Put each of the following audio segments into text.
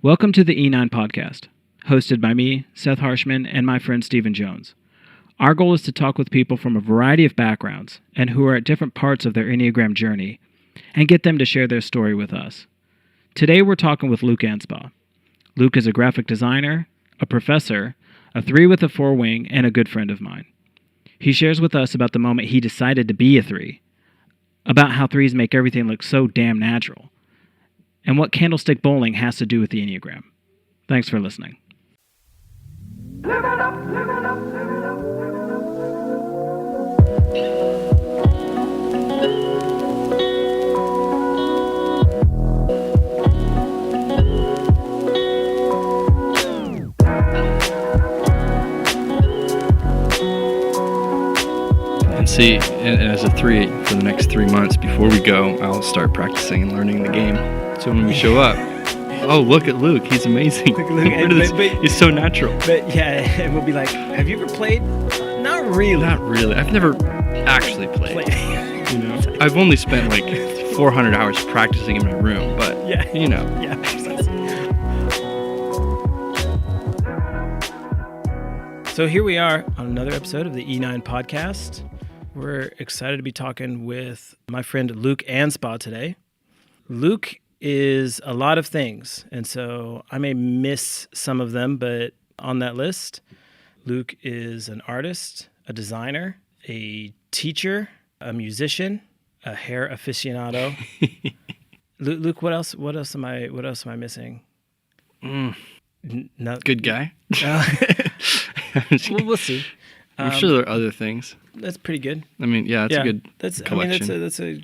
Welcome to the E9 podcast, hosted by me, Seth Harshman, and my friend Stephen Jones. Our goal is to talk with people from a variety of backgrounds and who are at different parts of their Enneagram journey and get them to share their story with us. Today we're talking with Luke Anspach. Luke is a graphic designer, a professor, a 3 with a 4 wing, and a good friend of mine. He shares with us about the moment he decided to be a 3, about how 3s make everything look so damn natural, and what Candlestick bowling has to do with the Enneagram. Thanks for listening. Live it up, live it up, live it up, live it up. And see, and as a 3, for the next 3 months before we go, I'll start practicing and learning the game. So when we show up, oh, look at Luke, he's amazing. He's so natural. But yeah, and we'll be like, have you ever played? Not really. Not really. I've never actually played. You know, I've only spent like 400 hours practicing in my room, but Yeah. you know. Yeah. So here we are on another episode of the E9 podcast. We're excited to be talking with my friend Luke Anspach today. Luke is a lot of things, and so I may miss some of them, but on that list, Luke is an artist, a designer, a teacher, a musician, a hair aficionado. Luke, what else am I missing? Good guy. We'll see. I'm sure there are other things. That's pretty good. I mean, yeah, it's a good collection. That's a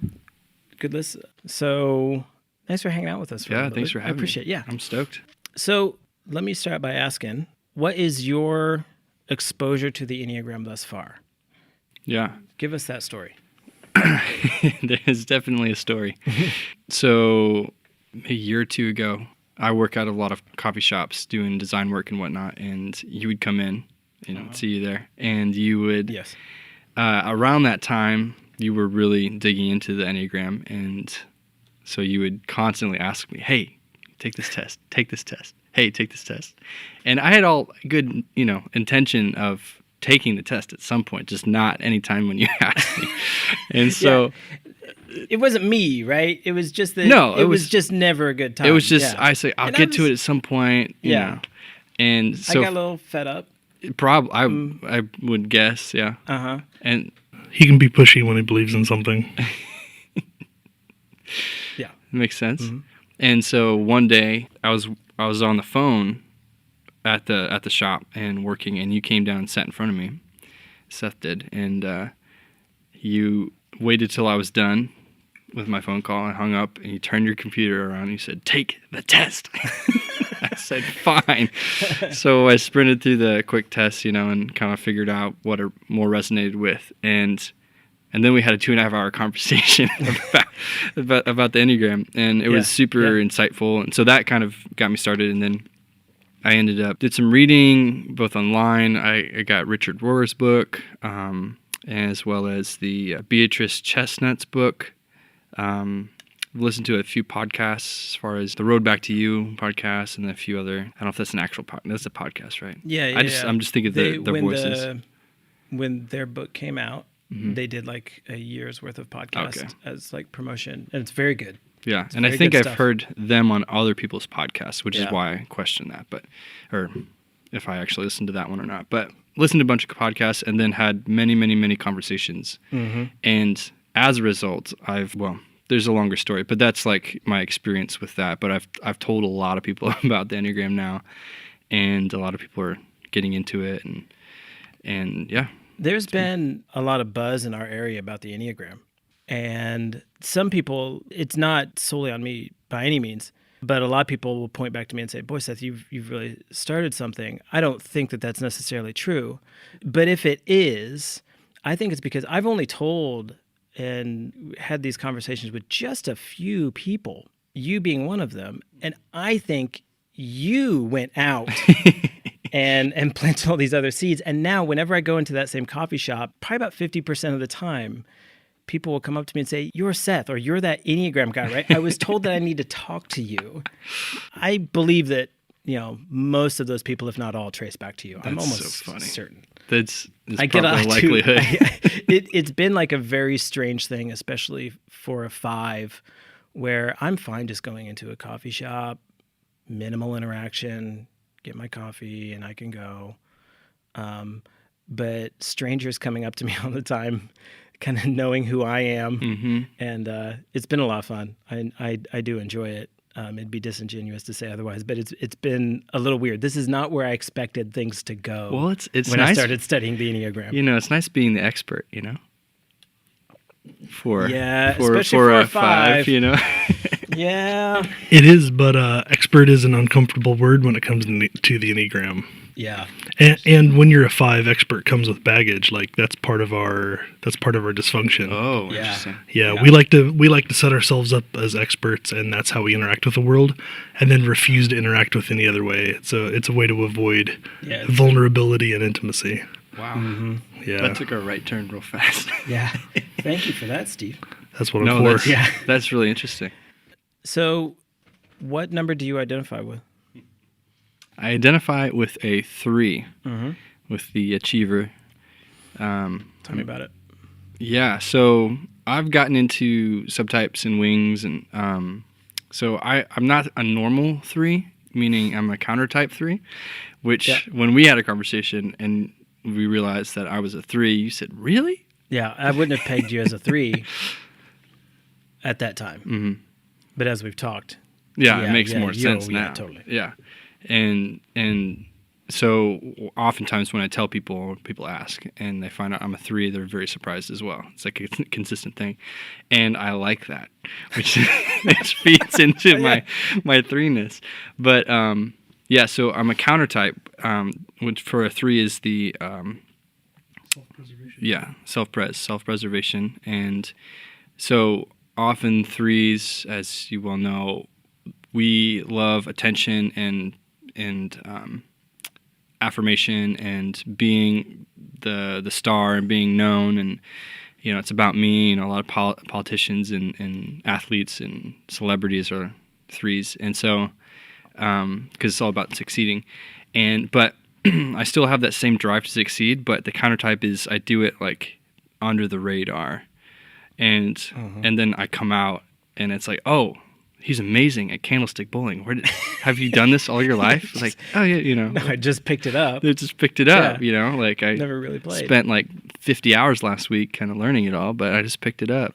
good list. So thanks for hanging out with us. Thanks for having me. I appreciate it. Yeah, I'm stoked. So let me start by asking, what is your exposure to the Enneagram thus far? Yeah. Give us that story. There is definitely a story. So a year or two ago, I work out of a lot of coffee shops doing design work and whatnot, and you would come in, see you there, and you would, Yes. Around that time, you were really digging into the Enneagram, and so you would constantly ask me, hey, take this test, hey, take this test. And I had all good, intention of taking the test at some point, just not any time when you asked me. And so... Yeah. It wasn't me, right? It was just that it was just never a good time. It was just, I say, I'll get to it at some point, you know. And so... I got a little fed up. Probably, I would guess, yeah. Uh-huh. And he can be pushy when he believes in something. Yeah. Makes sense. Mm-hmm. And so one day I was on the phone at the shop and working, and you came down and sat in front of me. Seth did, and you waited till I was done with my phone call and hung up, and you turned your computer around and you said, "Take the test." I said, "Fine." So I sprinted through the quick test, and kind of figured out what it more resonated with, and then we had a 2.5-hour conversation about the Enneagram, and it was super insightful. And so that kind of got me started. And then I did some reading, both online. I got Richard Rohr's book, as well as the Beatrice Chestnut's book. Listened to a few podcasts as far as the Road Back to You podcast and a few other. I don't know if that's an actual podcast. That's a podcast, right? Yeah. I'm just thinking of their voices. When their book came out, Mm-hmm. they did like a year's worth of podcast as like promotion, and it's very good. Yeah, It's and I very think good I've stuff. heard them on other people's podcasts, which is Yeah. why I question that, or if I actually listened to that one or not. But listened to a bunch of podcasts and then had many, many, many conversations. Mm-hmm. And as a result, there's a longer story, but that's like my experience with that. But I've told a lot of people about the Enneagram now, and a lot of people are getting into it, and yeah. There's been a lot of buzz in our area about the Enneagram. And some people, it's not solely on me by any means, but a lot of people will point back to me and say, boy, Seth, you've really started something. I don't think that that's necessarily true. But if it is, I think it's because I've only told and had these conversations with just a few people, you being one of them. And I think you went out and planted all these other seeds. And now whenever I go into that same coffee shop, probably about 50% of the time, people will come up to me and say, "You're Seth," or "You're that Enneagram guy, right? I was told that I need to talk to you." I believe that, most of those people, if not all, trace back to you. I'm That's almost so funny. certain. That's I get probably a likelihood. It's been like a very strange thing, especially for a 5, where I'm fine just going into a coffee shop, minimal interaction, get my coffee, and I can go. But strangers coming up to me all the time, kind of knowing who I am, and it's been a lot of fun. I do enjoy it. It'd be disingenuous to say otherwise, but it's been a little weird. This is not where I expected things to go. Well, it's when nice. I started studying the Enneagram. It's nice being the expert. For especially for for a a 5, 5. Yeah. It is, but expert is an uncomfortable word when it comes to the Enneagram. Yeah. And when you're a 5, expert comes with baggage. Like that's part of our dysfunction. Oh, Yeah. interesting. Yeah, we like to set ourselves up as experts, and that's how we interact with the world, and then refuse to interact with any other way. So it's a way to avoid vulnerability and intimacy. Wow. Mm-hmm. Yeah, That took a right turn real fast. Yeah. Thank you for that, Steve. that's what I'm for. That's really interesting. So, what number do you identify with? I identify with a 3, with the achiever. Tell me about it. Yeah, so I've gotten into subtypes and wings, and so I'm not a normal 3, meaning I'm a counter-type 3, which when we had a conversation and we realized that I was a 3, you said, "Really?" Yeah, I wouldn't have pegged you as a 3 at that time. Mm-hmm. But as we've talked. It makes more sense now. Yeah, totally. Yeah. And so oftentimes when I tell people ask and they find out I'm a 3, they're very surprised as well. It's like a consistent thing. And I like that, which feeds into my 3-ness. But so I'm a counter type, which for a 3 is the self-preservation. And so often 3s, as you well know, we love attention and affirmation and being the star and being known, and it's about me. A lot of politicians and athletes and celebrities are 3s, and so because it's all about succeeding, but I still have that same drive to succeed. But the countertype is I do it like under the radar, and then I come out and it's like, oh, he's amazing at Candlestick bowling. Have you done this all your life? It's like, oh yeah, No, I just picked it up. They just picked it up, Yeah. Like I Never really played. spent like 50 hours last week kind of learning it all, but I just picked it up.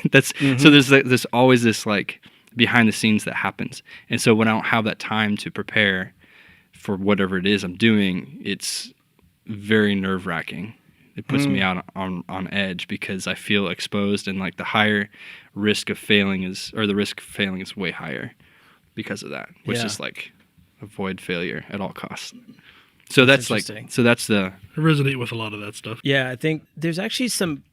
That's so there's always this like behind the scenes that happens, and so when I don't have that time to prepare for whatever it is I'm doing, it's very nerve-wracking. It puts me out on edge because I feel exposed, and like the higher risk of failing is way higher because of that, which is like avoid failure at all costs. So that's I resonate with a lot of that stuff. Yeah, I think there's actually some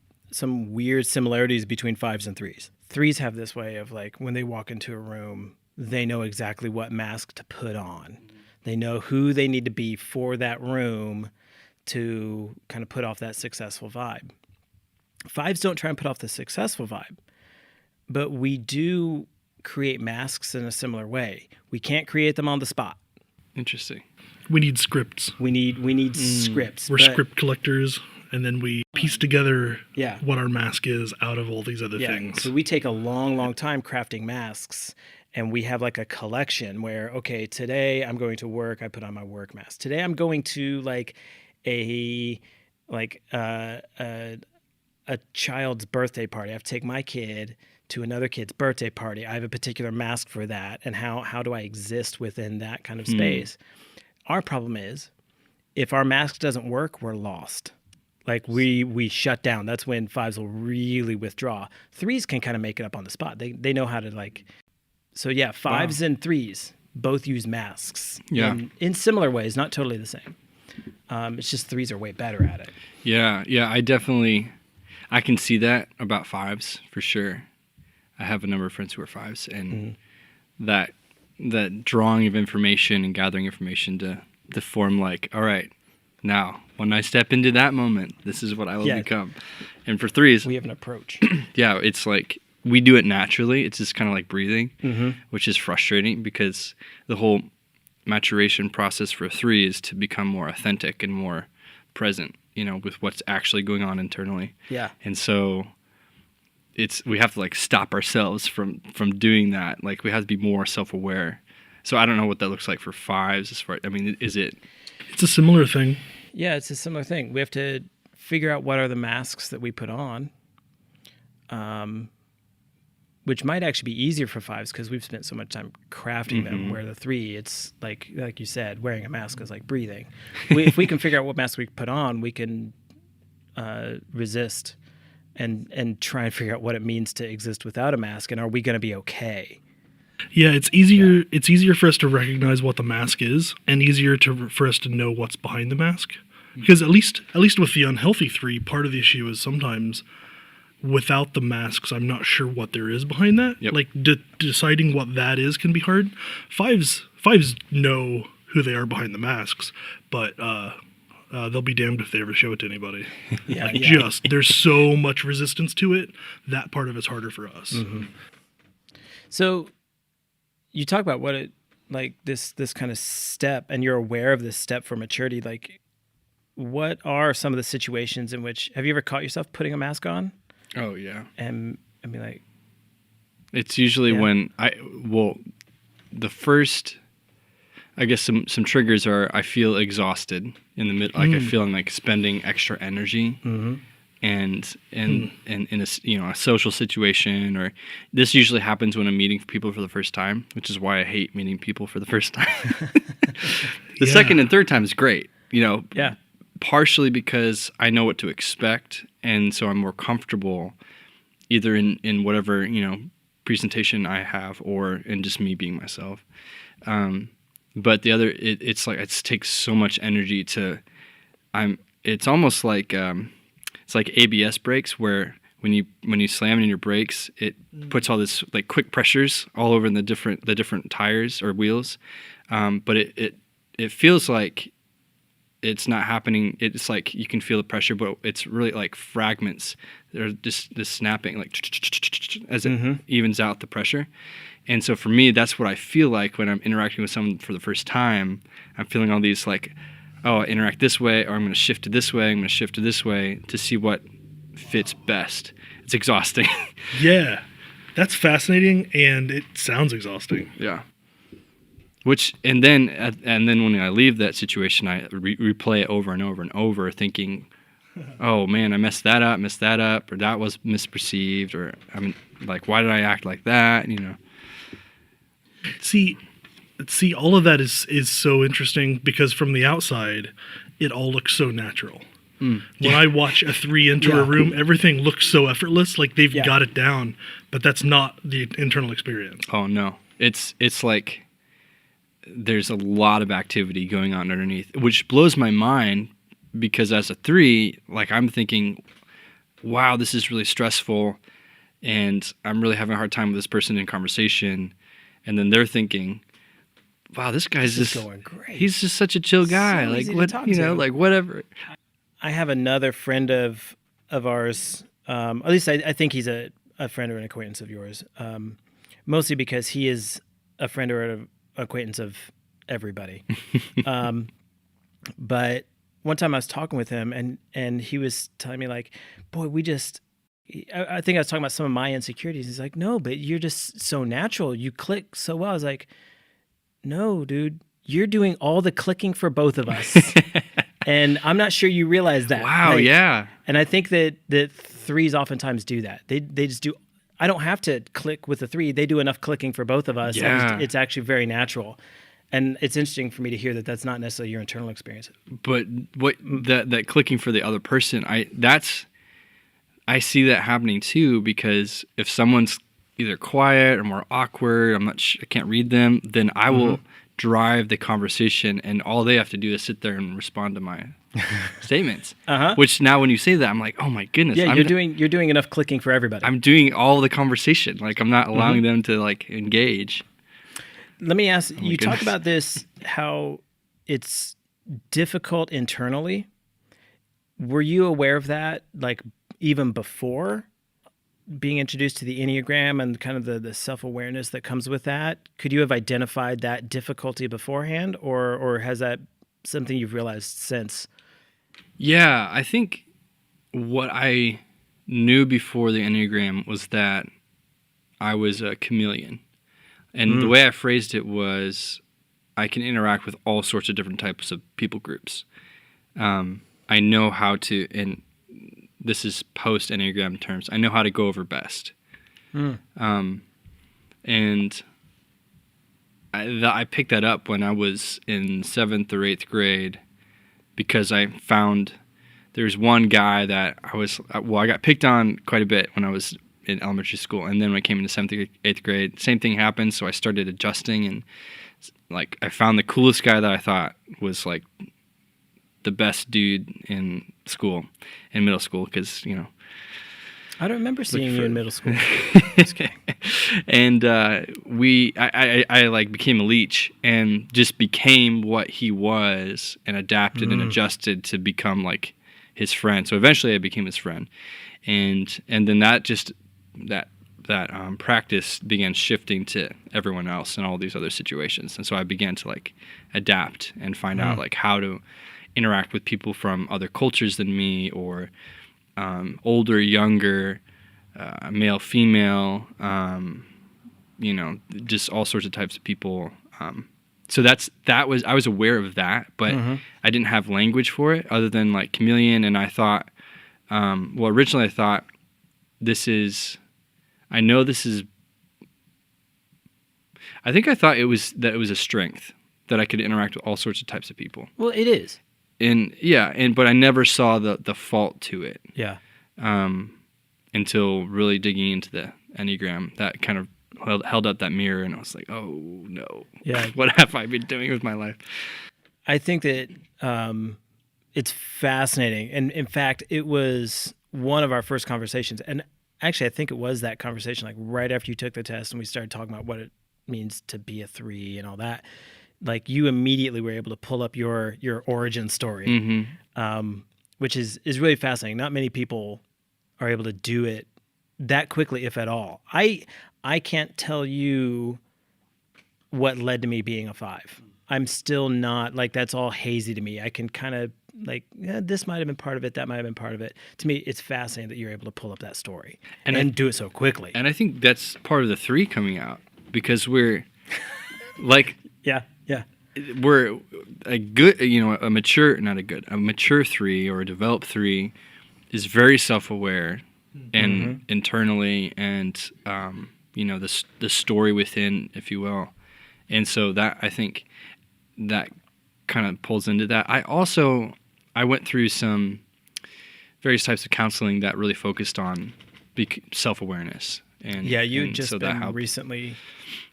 weird similarities between 5s and 3s. 3s have this way of like when they walk into a room, they know exactly what mask to put on. They know who they need to be for that room to kind of put off that successful vibe. 5s don't try and put off the successful vibe, but we do create masks in a similar way. We can't create them on the spot. interesting. We need scripts. We need scripts. We're script collectors, and then we piece together what our mask is out of all these other things. So we take a long time crafting masks, and we have like a collection where, okay, today I'm going to work, I put on my work mask. Today I'm going to like a child's birthday party. I have to take my kid to another kid's birthday party. I have a particular mask for that, and how do I exist within that kind of space? Our problem is, if our mask doesn't work, we're lost. Like we shut down. That's when 5s will really withdraw. 3s can kind of make it up on the spot. They know how to like. So yeah, 5s and 3s both use masks. Yeah. In similar ways, not totally the same. It's just 3s are way better at it. Yeah. I can see that about 5s for sure. I have a number of friends who are 5s, and that drawing of information and gathering information to form like, all right, now when I step into that moment, this is what I will become. And for threes, we have an approach. Yeah, it's like we do it naturally. It's just kind of like breathing, which is frustrating because the whole maturation process for a three is to become more authentic and more present, with what's actually going on internally. Yeah. And so we have to like stop ourselves from doing that. Like we have to be more self-aware. So I don't know what that looks like for fives is it? It's a similar thing. Yeah, it's a similar thing. We have to figure out what are the masks that we put on, which might actually be easier for fives because we've spent so much time crafting them, where the three, it's like you said, wearing a mask is like breathing. If we can figure out what mask we put on, we can resist and try and figure out what it means to exist without a mask, and are we going to be okay? Yeah, it's easier. Yeah. It's easier for us to recognize what the mask is, and easier for us to know what's behind the mask. Because at least with the unhealthy three, part of the issue is sometimes without the masks, I'm not sure what there is behind that. Yep. Like deciding what that is can be hard. Fives know who they are behind the masks, but they'll be damned if they ever show it to anybody. There's so much resistance to it. That part of it's harder for us. Mm-hmm. So you talk about what it like this kind of step, and you're aware of this step for maturity. Like, what are some of the situations in which have you ever caught yourself putting a mask on? Oh yeah, and I mean, like, it's usually when the first, I guess some triggers are I feel exhausted in the mid, like I feel I'm like spending extra energy. And in a social situation, or this usually happens when I'm meeting people for the first time, which is why I hate meeting people for the first time. The second and third time is great, partially because I know what to expect, and so I'm more comfortable either in whatever presentation I have or in just me being myself. But the other, it's like it takes so much energy it's almost like. It's like ABS brakes, where when you slam in your brakes, it puts all this like quick pressures all over in the different tires or wheels, but it feels like it's not happening. It's like you can feel the pressure, but it's really like fragments. They're just this snapping, like as it evens out the pressure. And so for me, that's what I feel like when I'm interacting with someone for the first time. I'm feeling all these like, oh, I interact this way, or I'm going to shift to this way, I'm going to shift to this way to see what fits best. It's exhausting. Yeah, that's fascinating, and it sounds exhausting. Yeah. And then when I leave that situation, I replay it over and over and over, thinking, oh man, I messed that up, or that was misperceived, or like, why did I act like that? See, all of that is so interesting because from the outside, it all looks so natural. When I watch a three enter a room, everything looks so effortless, like they've got it down, but that's not the internal experience. Oh no, it's like there's a lot of activity going on underneath, which blows my mind because as a three, like I'm thinking, wow, this is really stressful, and I'm really having a hard time with this person in conversation, and then they're thinking, wow, this guy's just going great. He's just such a chill guy. So like what, like whatever. I have another friend of ours. At least I think he's a friend or an acquaintance of yours. Mostly because he is a friend or an acquaintance of everybody. But one time I was talking with him, and he was telling me like, boy, I think I was talking about some of my insecurities. He's like, no, but you're just so natural. You click so well. I was like, no, dude, you're doing all the clicking for both of us. And I'm not sure you realize that. Wow, yeah. And I think that threes oftentimes do that. They just do. I don't have to click with the three. They do enough clicking for both of us. Yeah. It's actually very natural. And it's interesting for me to hear that that's not necessarily your internal experience. But what that clicking for the other person, I see that happening too, because if someone's either quiet or more awkward, I can't read them, then I will drive the conversation, and all they have to do is sit there and respond to my statements. Which now when you say that, I'm like, oh my goodness. Yeah, you're doing enough clicking for everybody. I'm doing all the conversation. Like I'm not allowing them to like engage. Let me ask, you talk about this, how it's difficult internally. Were you aware of that, like even before being introduced to the Enneagram and kind of the self-awareness that comes with that? Could you have identified that difficulty beforehand, or has that something you've realized since? Yeah, I think what I knew before the Enneagram was that I was a chameleon. And the way I phrased it was I can interact with all sorts of different types of people groups. I know how to, and this is post-Enneagram terms, I know how to go over best. And I picked that up when I was in 7th or 8th grade because I found there's one guy that I got picked on quite a bit when I was in elementary school, and then when I came into 7th or 8th grade, same thing happened, so I started adjusting, and like I found the coolest guy that I thought was like the best dude in middle school, because, you know. I don't remember seeing you in middle school. And I like became a leech and just became what he was and adapted and adjusted to become like his friend. So eventually I became his friend. And then that practice began shifting to everyone else in all these other situations. And so I began to like adapt and find out like how to interact with people from other cultures than me, or older, younger, male, female, you know, just all sorts of types of people. So I was aware of that, but I didn't have language for it other than like chameleon. And I thought, originally I thought I thought it was a strength that I could interact with all sorts of types of people. Well, it is. But I never saw the fault to it. Yeah. Until really digging into the Enneagram, that kind of held up that mirror, and I was like, oh no, what have I been doing with my life? I think that it's fascinating, and in fact, it was one of our first conversations, and actually, I think it was that conversation, like right after you took the test, and we started talking about what it means to be a 3 and all that. Like you immediately were able to pull up your origin story, which is really fascinating. Not many people are able to do it that quickly, if at all. I can't tell you what led to me being a 5. I'm still not, like, that's all hazy to me. I can kind of like, this might have been part of it, that might have been part of it. To me, it's fascinating that you're able to pull up that story and do it so quickly. And I think that's part of the 3 coming out, because we're like, we're a good, a mature 3 or a developed 3 is very self-aware and internally, and the story within, if you will. And so that, I think that kind of pulls into that. I went through some various types of counseling that really focused on self-awareness. And you and just so been recently, in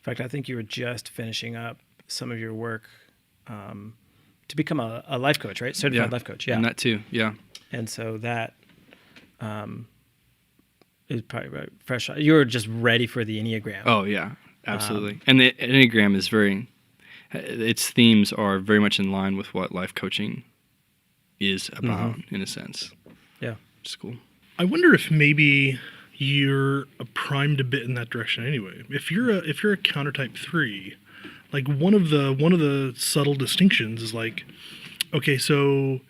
fact, I think you were just finishing up some of your work to become a life coach, right? Certified life coach. Yeah. And that too. Yeah. And so that is probably fresh. You were just ready for the Enneagram. Oh yeah, absolutely. And the Enneagram is its themes are very much in line with what life coaching is about, in a sense. Yeah. It's cool. I wonder if maybe you're primed a bit in that direction anyway. If you're a countertype 3, like one of the subtle distinctions is like, okay, so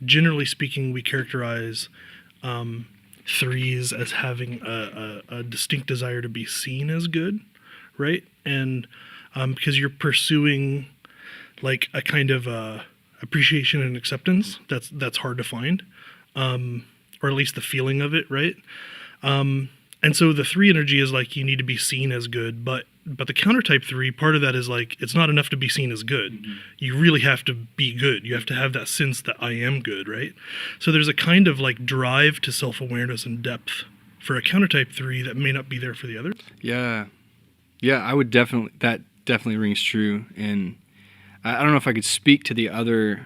generally speaking, we characterize 3s as having a distinct desire to be seen as good, right? And because you're pursuing like a kind of appreciation and acceptance that's hard to find, or at least the feeling of it, right? And so the 3 energy is like you need to be seen as good, but the countertype 3, part of that is like it's not enough to be seen as good. Mm-hmm. You really have to be good. You have to have that sense that I am good, right? So there's a kind of like drive to self-awareness and depth for a countertype 3 that may not be there for the others. Yeah, I would definitely rings true. And I don't know if I could speak to the other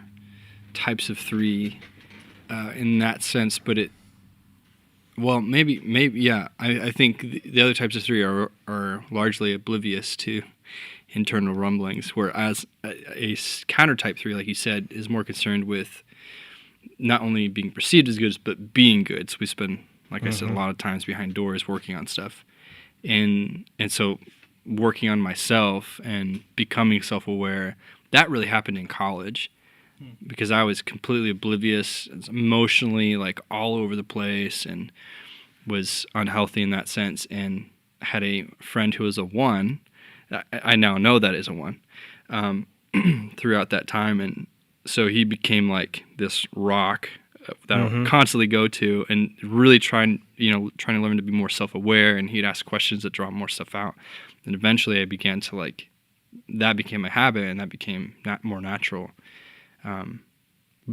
types of 3 in that sense, but maybe, yeah. I think the other types of 3 are largely oblivious to internal rumblings. Whereas a counter type 3, like you said, is more concerned with not only being perceived as good, but being good. So we spend, like I said, a lot of times behind doors working on stuff. And so working on myself and becoming self-aware, that really happened in college because I was completely oblivious, emotionally like all over the place, and was unhealthy in that sense, and had a friend who was a 1. I now know that is a 1 throughout that time. And so he became like this rock that I would constantly go to and really trying to learn to be more self-aware. And he'd ask questions that draw more stuff out. And eventually I began to that became a habit, and that became more natural.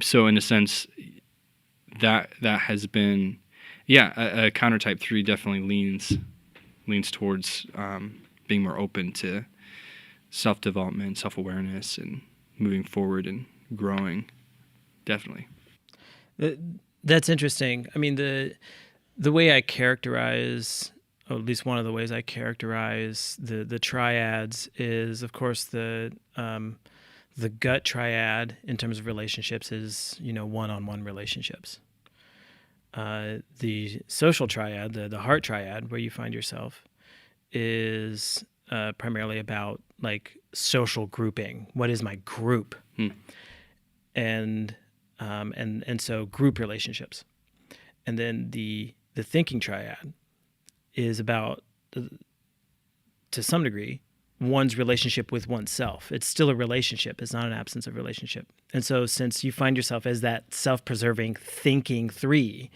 So in a sense, that has been, a counter type 3 definitely leans towards being more open to self-development, self-awareness, and moving forward and growing. Definitely. That's interesting. I mean, the way I characterize, or at least one of the ways I characterize the triads is, of course, the gut triad in terms of relationships is, one-on-one relationships. The social triad, the heart triad, where you find yourself, is primarily about like social grouping. What is my group? And so group relationships. And then the thinking triad is about, to some degree, one's relationship with oneself. It's still a relationship. It's not an absence of relationship. And so since you find yourself as that self-preserving thinking 3,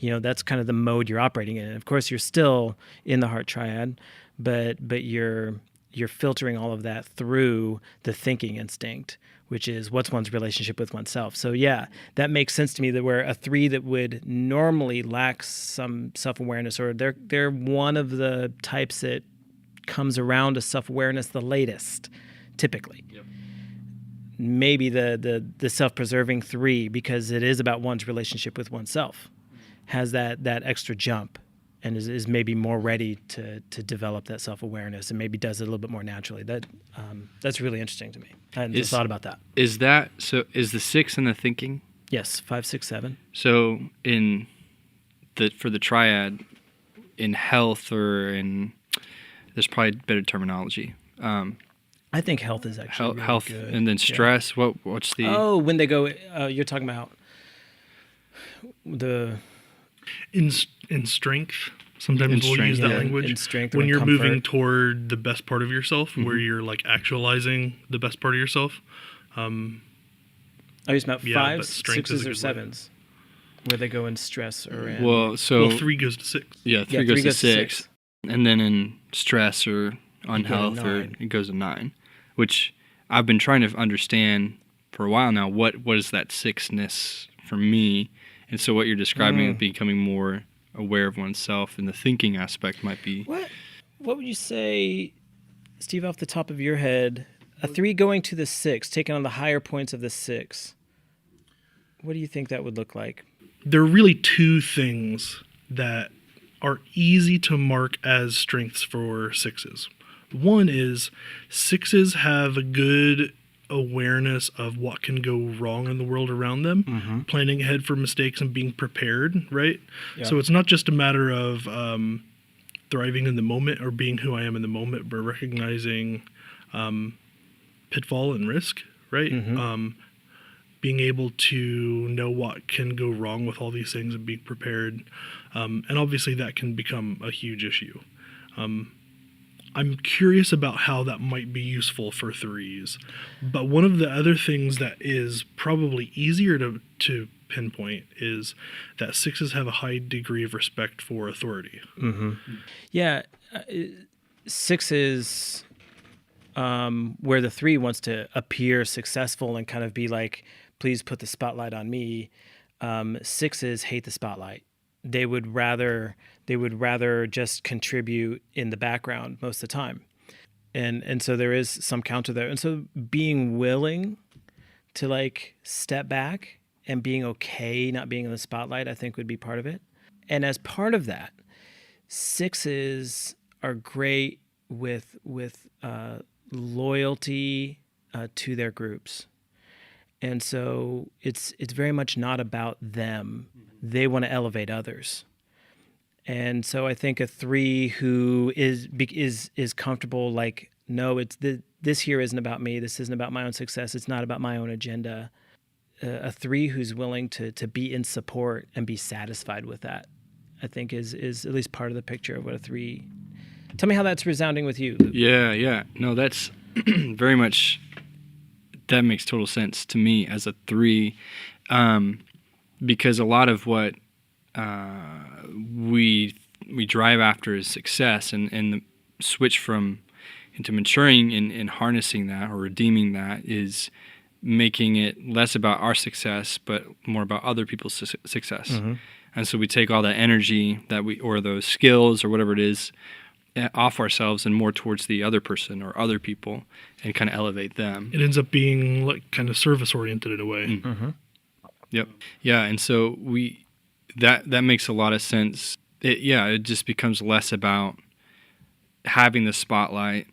that's kind of the mode you're operating in. And of course, you're still in the heart triad, but you're filtering all of that through the thinking instinct, which is what's one's relationship with oneself. So that makes sense to me, that where a 3 that would normally lack some self-awareness, or they're one of the types that comes around to self-awareness the latest, typically. Yep. Maybe the self-preserving 3, because it is about one's relationship with oneself, has that extra jump and is maybe more ready to develop that self-awareness, and maybe does it a little bit more naturally. That's really interesting to me. I hadn't just thought about that. Is the 6 in the thinking? Yes, 5, 6, 7. So for the triad, in health or in, there's probably better terminology. I think health is actually really health, good. and then stress. Yeah. What's the? Oh, when they go, you're talking about the in strength. Sometimes we'll use that language. In strength, when you're comfort. moving toward the best part of yourself, where you're like actualizing the best part of yourself. Are you talking about 5s, strength 6s, or 7s? Where they go in stress or in... Well, 3 goes to 6. Yeah, 3 goes to 6. And then in stress or on health, or it goes to 9, which I've been trying to understand for a while now. What is that 6-ness for me? And so what you're describing, becoming more aware of oneself, and the thinking aspect might be... What would you say, Steve, off the top of your head, a 3 going to the 6, taking on the higher points of the 6, what do you think that would look like? There are really 2 things that are easy to mark as strengths for 6s. One is 6s have a good awareness of what can go wrong in the world around them, planning ahead for mistakes and being prepared, right? Yeah. So it's not just a matter of thriving in the moment or being who I am in the moment, but recognizing pitfall and risk, right? Being able to know what can go wrong with all these things and being prepared. And obviously that can become a huge issue. I'm curious about how that might be useful for 3s. But one of the other things that is probably easier to pinpoint is that 6s have a high degree of respect for authority. Yeah, 6s, where the 3 wants to appear successful and kind of be like, please put the spotlight on me. 6s hate the spotlight. They would rather just contribute in the background most of the time. And so there is some counter there. And so being willing to like step back and being okay not being in the spotlight, I think would be part of it. And as part of that, 6s are great with loyalty to their groups. And so it's very much not about them. They want to elevate others. And so I think a 3 who is comfortable, like, no, this here isn't about me. This isn't about my own success. It's not about my own agenda. A 3 who's willing to be in support and be satisfied with that, I think is at least part of the picture of what a 3. Tell me how that's resounding with you, Luke. Yeah. No, that's very much, that makes total sense to me as a 3, because a lot of what we drive after is success, and the switch into maturing and harnessing that or redeeming that is making it less about our success but more about other people's success. Mm-hmm. And so we take all that energy or those skills or whatever it is off ourselves and more towards the other person or other people and kind of elevate them. It ends up being like kind of service oriented in a way. Mm-hmm. Yep. Yeah. And so that makes a lot of sense. It just becomes less about having the spotlight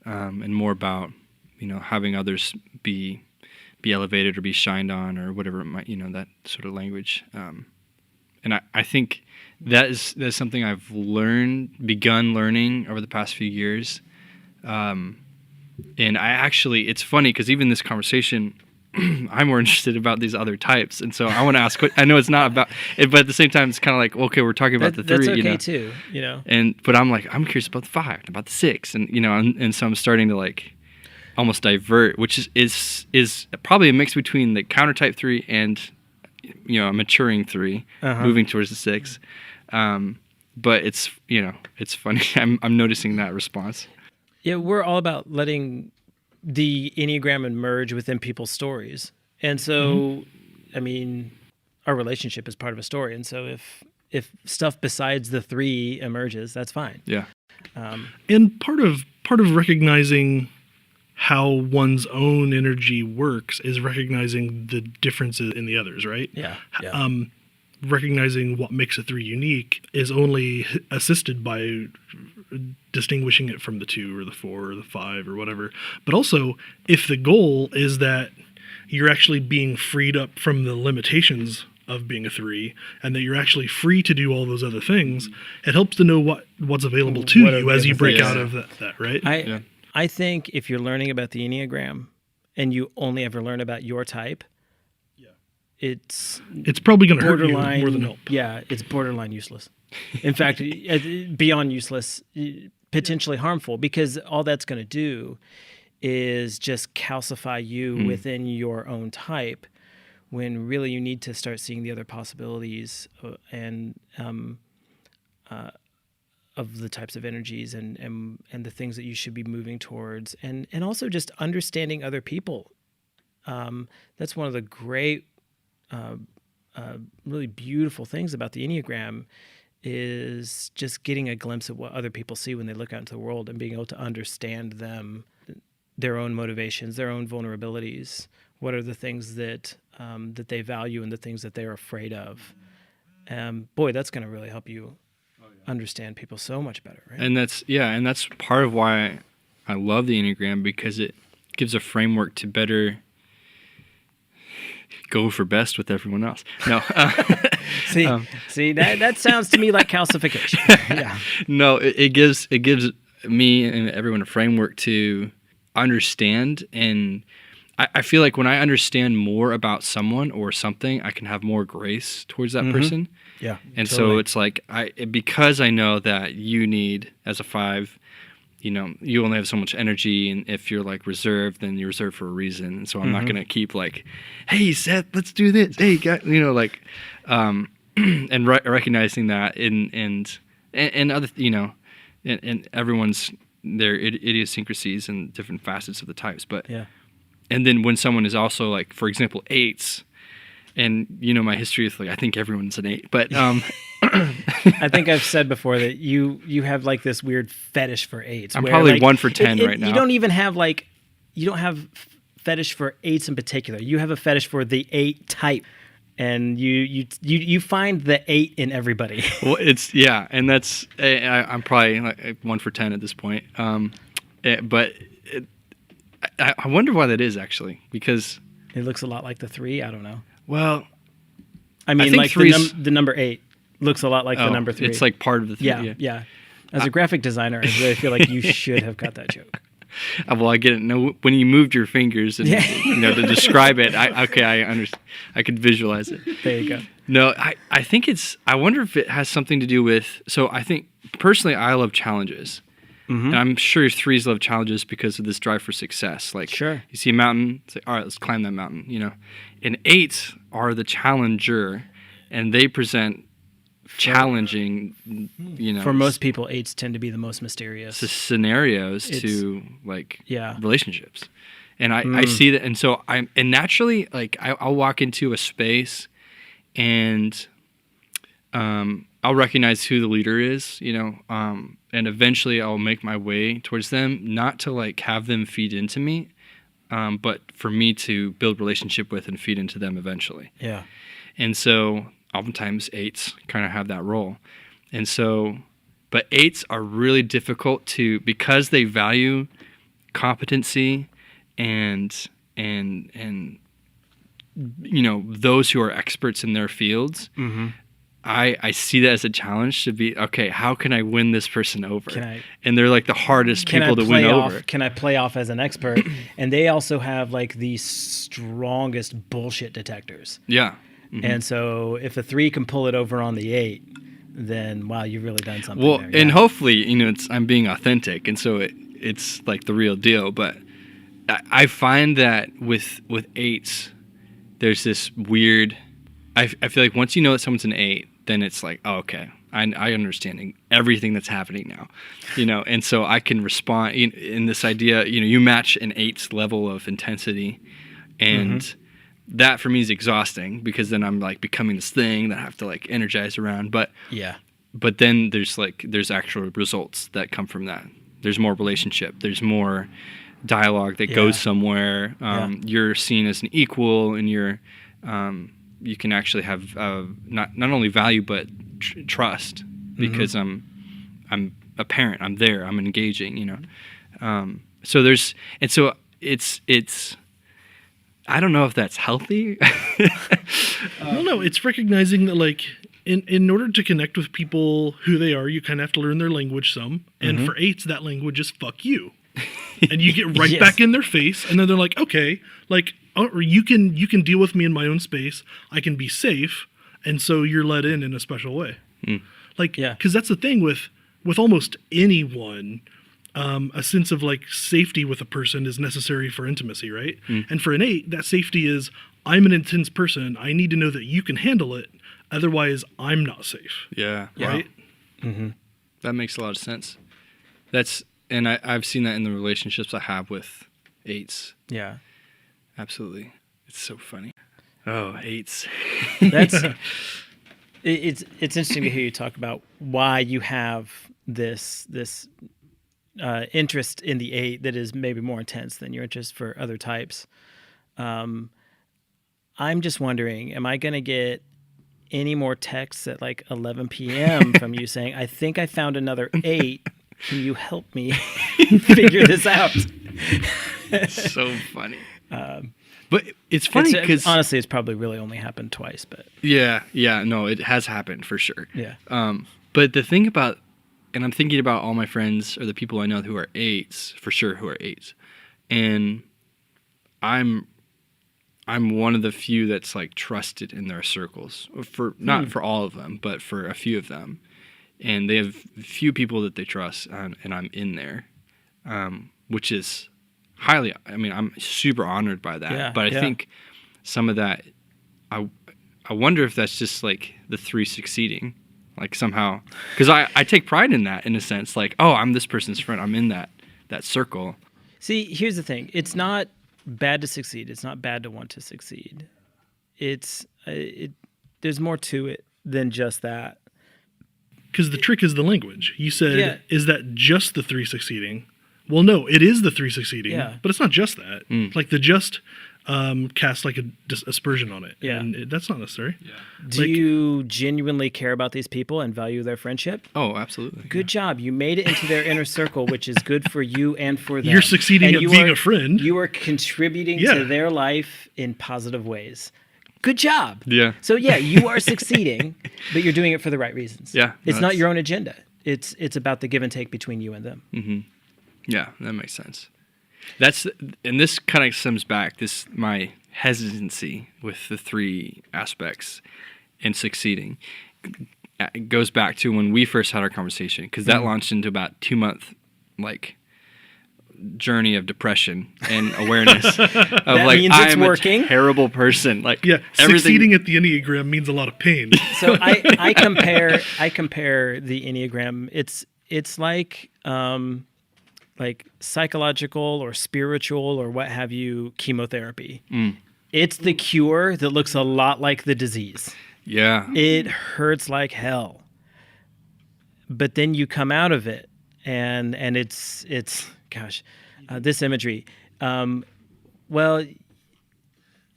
and more about, having others be elevated or be shined on or whatever it might, that sort of language. And I think that's something I've begun learning over the past few years. And it's funny because even this conversation, I'm more interested about these other types. And so I want to ask, I know it's not about it, but at the same time, it's kind of like, okay, we're talking about the 3, that's okay too, But I'm like, I'm curious about the 5, about the 6. And, and so I'm starting to like almost divert, which is probably a mix between the counter type 3 and, a maturing 3, moving towards the 6. But it's, it's funny. I'm noticing that response. Yeah, we're all about letting the Enneagram emerge within people's stories. And so, I mean, our relationship is part of a story. And so if stuff besides the 3 emerges, that's fine. Yeah. And part of recognizing how one's own energy works is recognizing the differences in the others, right? Yeah. Recognizing what makes a 3 unique is only assisted by distinguishing it from the 2 or the 4 or the 5 or whatever. But also, if the goal is that you're actually being freed up from the limitations of being a 3 and that you're actually free to do all those other things, it helps to know what's available to you as you break out of that, right? I think if you're learning about the Enneagram and you only ever learn about your type, it's probably going to hurt you more than help. Yeah, it's borderline useless. In fact, beyond useless, potentially harmful, because all that's going to do is just calcify you within your own type, when really you need to start seeing the other possibilities and of the types of energies and the things that you should be moving towards, and also just understanding other people. That's one of the great, really beautiful things about the Enneagram, is just getting a glimpse of what other people see when they look out into the world and being able to understand them, their own motivations, their own vulnerabilities. What are the things that they value and the things that they're afraid of? Boy, that's going to really help you understand people so much better, right? And that's part of why I love the Enneagram, because it gives a framework to better go for best with everyone else. No. See, that sounds to me like calcification. Yeah. No, it gives me and everyone a framework to understand, and I feel like when I understand more about someone or something, I can have more grace towards that person. Yeah. And totally. so it's like because I know that you need, as a 5, you only have so much energy, and if you're like reserved, then you're reserved for a reason. And so I'm not going to keep like, hey, Seth, let's do this. Hey, and recognizing that and other, and everyone's their idiosyncrasies and different facets of the types. But yeah. And then when someone is also like, for example, 8s, and my history is like, I think everyone's an 8, but I think I've said before that you have like this weird fetish for 8s. I'm probably 1 for 10 right now. You don't even have you don't have fetish for 8s in particular. You have a fetish for the 8 type, and you find the 8 in everybody. Well, and that's I'm probably like 1 for 10 at this point. But I wonder why that is, actually, because It looks a lot like the 3. I don't know. well, I mean, think like the number 8 looks a lot like the number 3. it's like part of the 3. yeah. As a graphic designer, I really feel like you should have got that joke. Well, I get it. No, when you moved your fingers and to describe it, I understand. I could visualize it. There you go. No, I think I wonder if it has something to do with. So I think personally, I love challenges, and I'm sure 3s love challenges because of this drive for success. Like, Sure. you see a mountain, it's like, all right, let's climb that mountain. And 8s are the challenger, and they present challenging, For most people, 8s tend to be the most mysterious. scenarios to like Yeah. relationships, and I see that, and so and naturally, like I'll walk into a space, and I'll recognize who the leader is, and eventually I'll make my way towards them, not to like have them feed into me, but for me to build relationship with and feed into them eventually. Yeah. And so oftentimes 8s kind of have that role. And so, but 8s are really difficult because they value competency and those who are experts in their fields. Mm-hmm. I see that as a challenge to be, okay, how can I win this person over? And they're like the hardest people to win over. Can I play off as an expert? And they also have like the strongest bullshit detectors. Yeah. Mm-hmm. And so if a 3 can pull it over on the 8, then wow, you've really done something. Well, there. and hopefully, I'm being authentic, and so it's like the real deal. But I find that with 8s, there's this weird. I feel like once you know that someone's an 8, then it's like, oh, okay, I understand everything that's happening now, and so I can respond in this idea. You match an 8's level of intensity, and that for me is exhausting because then I'm like becoming this thing that I have to like energize around. But then there's actual results that come from that. There's more relationship. There's more dialogue that goes somewhere. You're seen as an equal, and you can actually have not only value but trust because I'm a parent. I'm there. I'm engaging. So it's. I don't know if that's healthy. Well, no, it's recognizing that, like, in order to connect with people who they are, you kind of have to learn their language some. And for 8s, that language is fuck you. And you get right back in their face, and then they're like, okay, like, or you can deal with me in my own space. I can be safe, and so you're let in a special way. Like, because that's the thing with almost anyone. A sense of like safety with a person is necessary for intimacy, right? And for an 8, that safety is, I'm an intense person. I need to know that you can handle it. Otherwise, I'm not safe. Yeah. Right? Wow. Mm-hmm. That makes a lot of sense. And I've seen that in the relationships I have with 8s. Yeah. Absolutely. It's so funny. Oh, 8s. It's interesting to hear you talk about why you have this interest in the 8 that is maybe more intense than your interest for other types. I'm just wondering, am I going to get any more texts at like 11 p.m. from you saying, I think I found another 8. Can you help me figure this out? So funny. But it's funny because honestly, it's probably really only happened twice. But no, it has happened for sure. Yeah. But the thing about, and I'm thinking about all my friends or the people I know who are 8s, for sure, who are 8s, and I'm one of the few that's like trusted in their circles, not for all of them, but for a few of them, and they have few people that they trust, and I'm in there, which is highly. I mean, I'm super honored by that. Yeah, but I think some of that, I wonder if that's just like the 3 succeeding. Like somehow, because I take pride in that in a sense, like, oh, I'm this person's friend. I'm in that circle. See, here's the thing. It's not bad to succeed. It's not bad to want to succeed. There's more to it than just that. Because the trick is the language. You said, is that just the 3 succeeding? Well, no, it is the 3 succeeding, but it's not just that. Like the just, cast like a aspersion on it. Yeah. And that's not necessary. Do you genuinely care about these people and value their friendship? Oh, absolutely. Good job. You made it into their inner circle, which is good for you and for them. You're succeeding at being a friend. You are contributing Yeah. to their life in positive ways. Good job. Yeah. So yeah, you are succeeding, but you're doing it for the right reasons. Yeah, It's not that's- your own agenda. It's about the give and take between you and them. Yeah, that makes sense. And this kind of stems back, my hesitancy with the 3 aspects in succeeding. It goes back to when we first had our conversation, because that launched into about 2-month journey of depression and awareness of That like means it's I'm working. a terrible person. Like Yeah, everything. succeeding at the Enneagram means a lot of pain. So I compare the Enneagram. It's like psychological or spiritual or what have you chemotherapy. It's the cure that looks a lot like the disease. Yeah. It hurts like hell. But then you come out of it and it's gosh, this imagery. Well,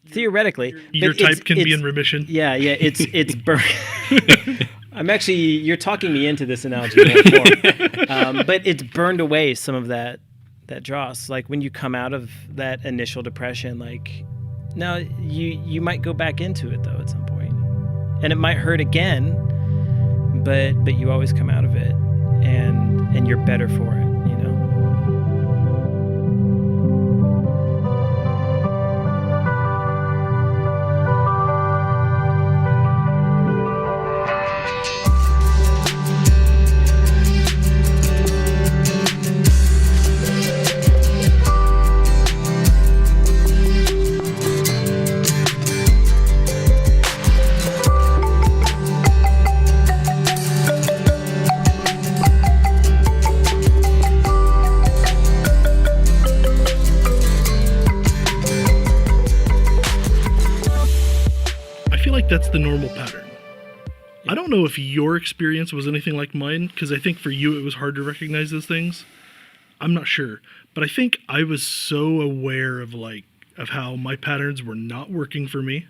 theoretically, Your but type can be it's- in remission. Yeah, it's I'm actually, you're talking me into this analogy more. But it's burned away some of that dross. Like when you come out of that initial depression, like now you might go back into it though at some point, and it might hurt again, but you always come out of it, and you're better for it, you know. That's the normal pattern. I don't know if your experience was anything like mine, because I think for you it was hard to recognize those things. I'm not sure, but I think I was so aware of how my patterns were not working for me.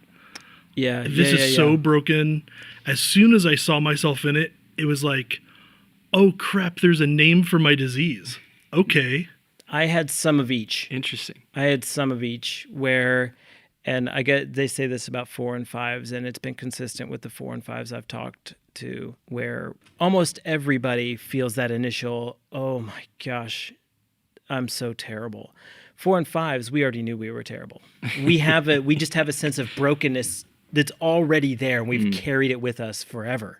Yeah, This is so broken. As soon as I saw myself in it, it was like, oh crap, there's a name for my disease. Okay. I had some of each. Interesting. I had some of each where, and they say this about 4 and 5s, and it's been consistent with the 4 and 5s I've talked to, where almost everybody feels that initial, oh my gosh, I'm so terrible. 4 and 5s, we already knew we were terrible. We just have a sense of brokenness that's already there, and we've carried it with us forever.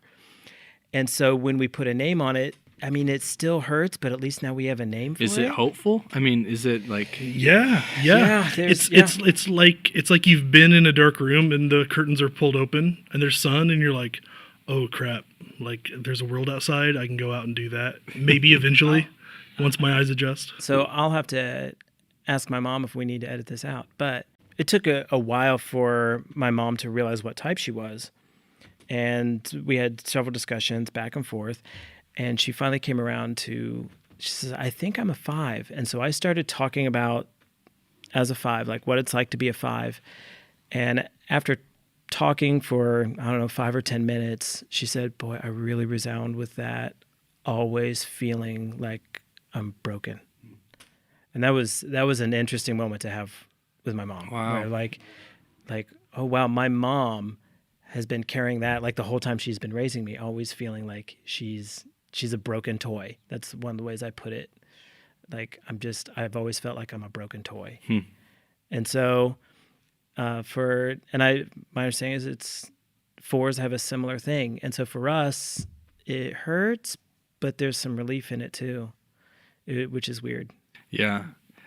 And so when we put a name on it, I mean, it still hurts, but at least now we have a name for it. Is it hopeful? I mean, is it like... Yeah. It's like you've been in a dark room and the curtains are pulled open and there's sun and you're like, oh crap, like there's a world outside. I can go out and do that. Maybe eventually, once my eyes adjust. So I'll have to ask my mom if we need to edit this out. But it took a while for my mom to realize what type she was. And we had several discussions back and forth. And she finally came around to, she says, I think I'm a 5. And so I started talking about, as a 5, like what it's like to be a 5. And after talking for, 5 or 10 minutes, she said, boy, I really resound with that, always feeling like I'm broken. And that was an interesting moment to have with my mom. Wow. Where like, oh wow, my mom has been carrying that like the whole time she's been raising me, always feeling like she's a broken toy. That's one of the ways I put it. Like I've always felt like I'm a broken toy. And so my understanding is it's 4s have a similar thing. And so for us, it hurts, but there's some relief in it too, which is weird. Yeah.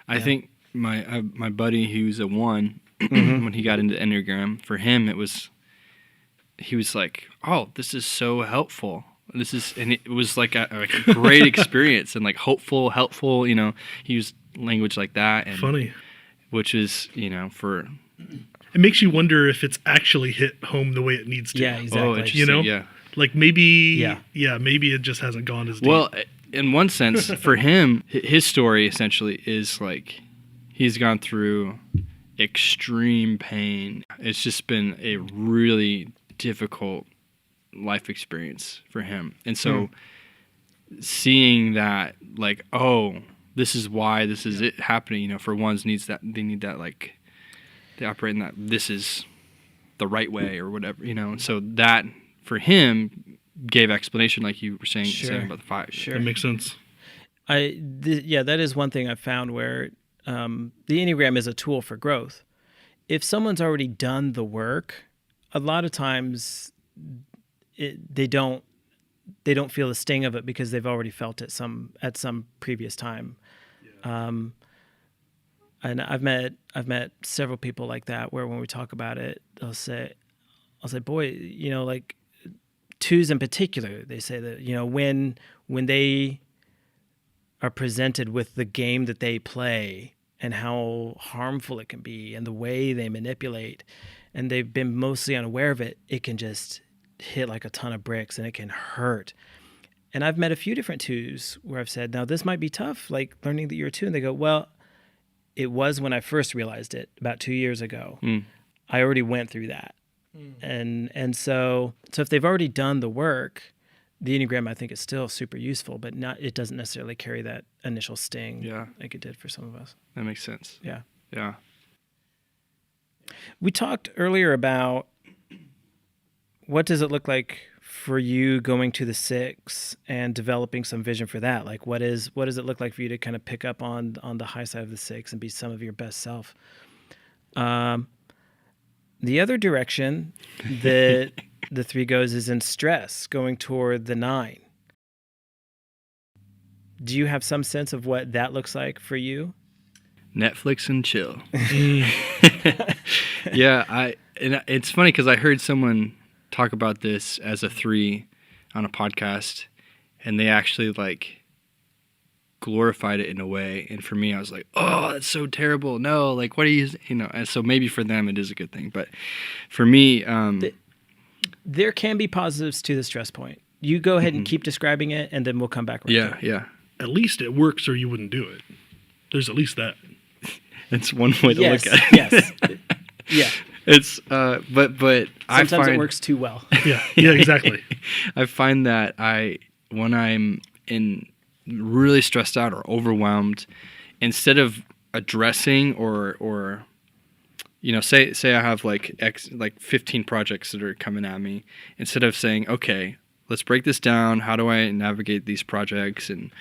I think my buddy who's a 1, when he got into Enneagram, for him he was like, oh, this is so helpful. And it was like a great experience and like hopeful, helpful, he used language like that. And Funny. Which is, for... It makes you wonder if it's actually hit home the way it needs to. Yeah, exactly. Oh, interesting. Yeah. Like maybe it just hasn't gone as deep. Well, in one sense, for him, his story essentially is like he's gone through extreme pain. It's just been a really difficult life experience for him. And so seeing that, like, oh, this is why this is it happening, you know, for ones needs that, they need that, like, they operate in that this is the right way or whatever, you know. And so that for him gave explanation, like you were saying about the 5. Sure. That makes sense. That is one thing I've found where the Enneagram is a tool for growth. If someone's already done the work, a lot of times they don't feel the sting of it because they've already felt it at some previous time. Yeah. And I've met several people like that where when we talk about it, I'll say, boy, you know, like 2s in particular, they say that, you know, when they are presented with the game that they play and how harmful it can be and the way they manipulate, and they've been mostly unaware of it, it can just hit like a ton of bricks and it can hurt. And I've met a few different 2s where I've said, now this might be tough, like learning that you're a 2. And they go, well, it was when I first realized it about 2 years ago. I already went through that. And so if they've already done the work, the Enneagram, I think, is still super useful, but it doesn't necessarily carry that initial sting like it did for some of us. That makes sense. Yeah. Yeah. We talked earlier about what does it look like for you going to the 6 and developing some vision for that? Like, what does it look like for you to kind of pick up on the high side of the 6 and be some of your best self? The other direction that the 3 goes is in stress, going toward the 9. Do you have some sense of what that looks like for you? Netflix and chill. Yeah, and it's funny because I heard someone talk about this as a 3 on a podcast, and they actually like glorified it in a way. And for me, I was like, oh, that's so terrible. No, like, what are you know? And so maybe for them it is a good thing, but for me, there can be positives to the stress point. You go ahead and keep describing it, and then we'll come back. Yeah. At least it works, or you wouldn't do it. There's at least that. That's one way to look at it. Yes. Yeah. It's but sometimes it works too well. Yeah, exactly. I find that when I'm really stressed out or overwhelmed, instead of addressing or you know, say I have like 15 projects that are coming at me, instead of saying, okay, let's break this down. How do I navigate these projects and,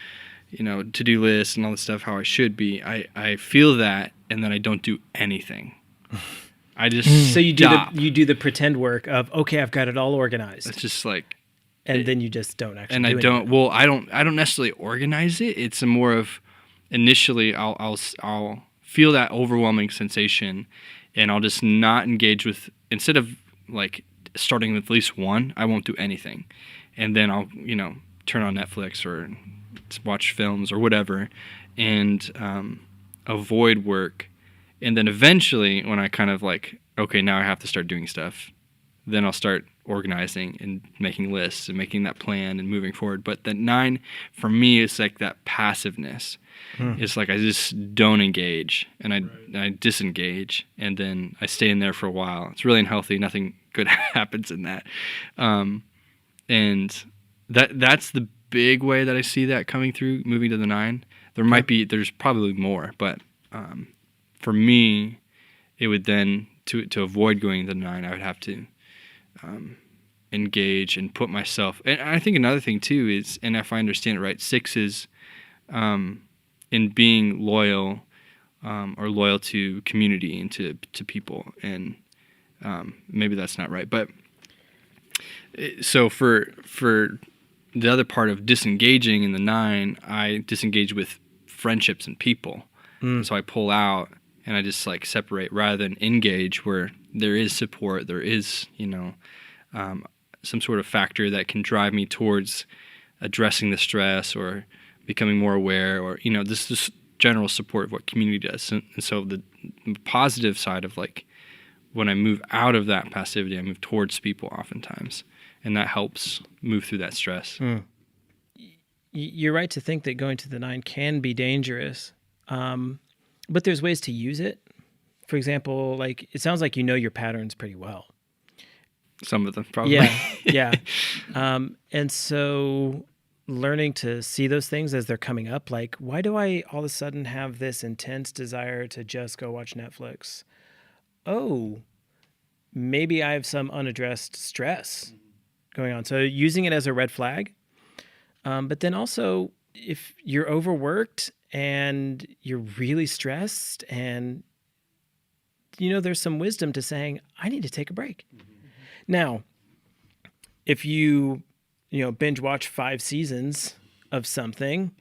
you know, to-do lists and all this stuff, how I should be. I feel that, and then I don't do anything. I just so you do the pretend work of, okay, I've got it all organized. It's just like, and then you just don't actually. And I don't. Well, I don't necessarily organize it. It's a more of initially I'll feel that overwhelming sensation, and I'll just not engage with, instead of like starting with at least 1, I won't do anything, and then I'll, you know, turn on Netflix or watch films or whatever, and avoid work. And then eventually, when I kind of like, okay, now I have to start doing stuff, then I'll start organizing and making lists and making that plan and moving forward. But the 9, for me, is like that passiveness. It's like I just don't engage, and I disengage, and then I stay in there for a while. It's really unhealthy. Nothing good happens in that. And that's the big way that I see that coming through, moving to the 9. There's probably more, but for me, it would then, to avoid going to the 9, I would have to engage and put myself. And I think another thing too is, and if I understand it right, 6 is in being loyal or loyal to community and to people. And maybe that's not right, but so for the other part of disengaging in the 9, I disengage with friendships and people. So I pull out and I just like separate rather than engage, where there is support, there is, you know, some sort of factor that can drive me towards addressing the stress or becoming more aware, or, you know, this general support of what community does. And so the positive side of, like, when I move out of that passivity, I move towards people oftentimes, and that helps move through that stress. You're right to think that going to the 9 can be dangerous, but there's ways to use it for example, like it sounds like you know your patterns pretty well. Some of them, probably. Yeah. And so learning to see those things as they're coming up, like, why do I all of a sudden have this intense desire to just go watch Netflix? Oh, maybe I have some unaddressed stress going on. So using it as a red flag. But then also, if you're overworked and you're really stressed, and, there's some wisdom to saying, I need to take a break. Now, if you binge watch 5 seasons of something,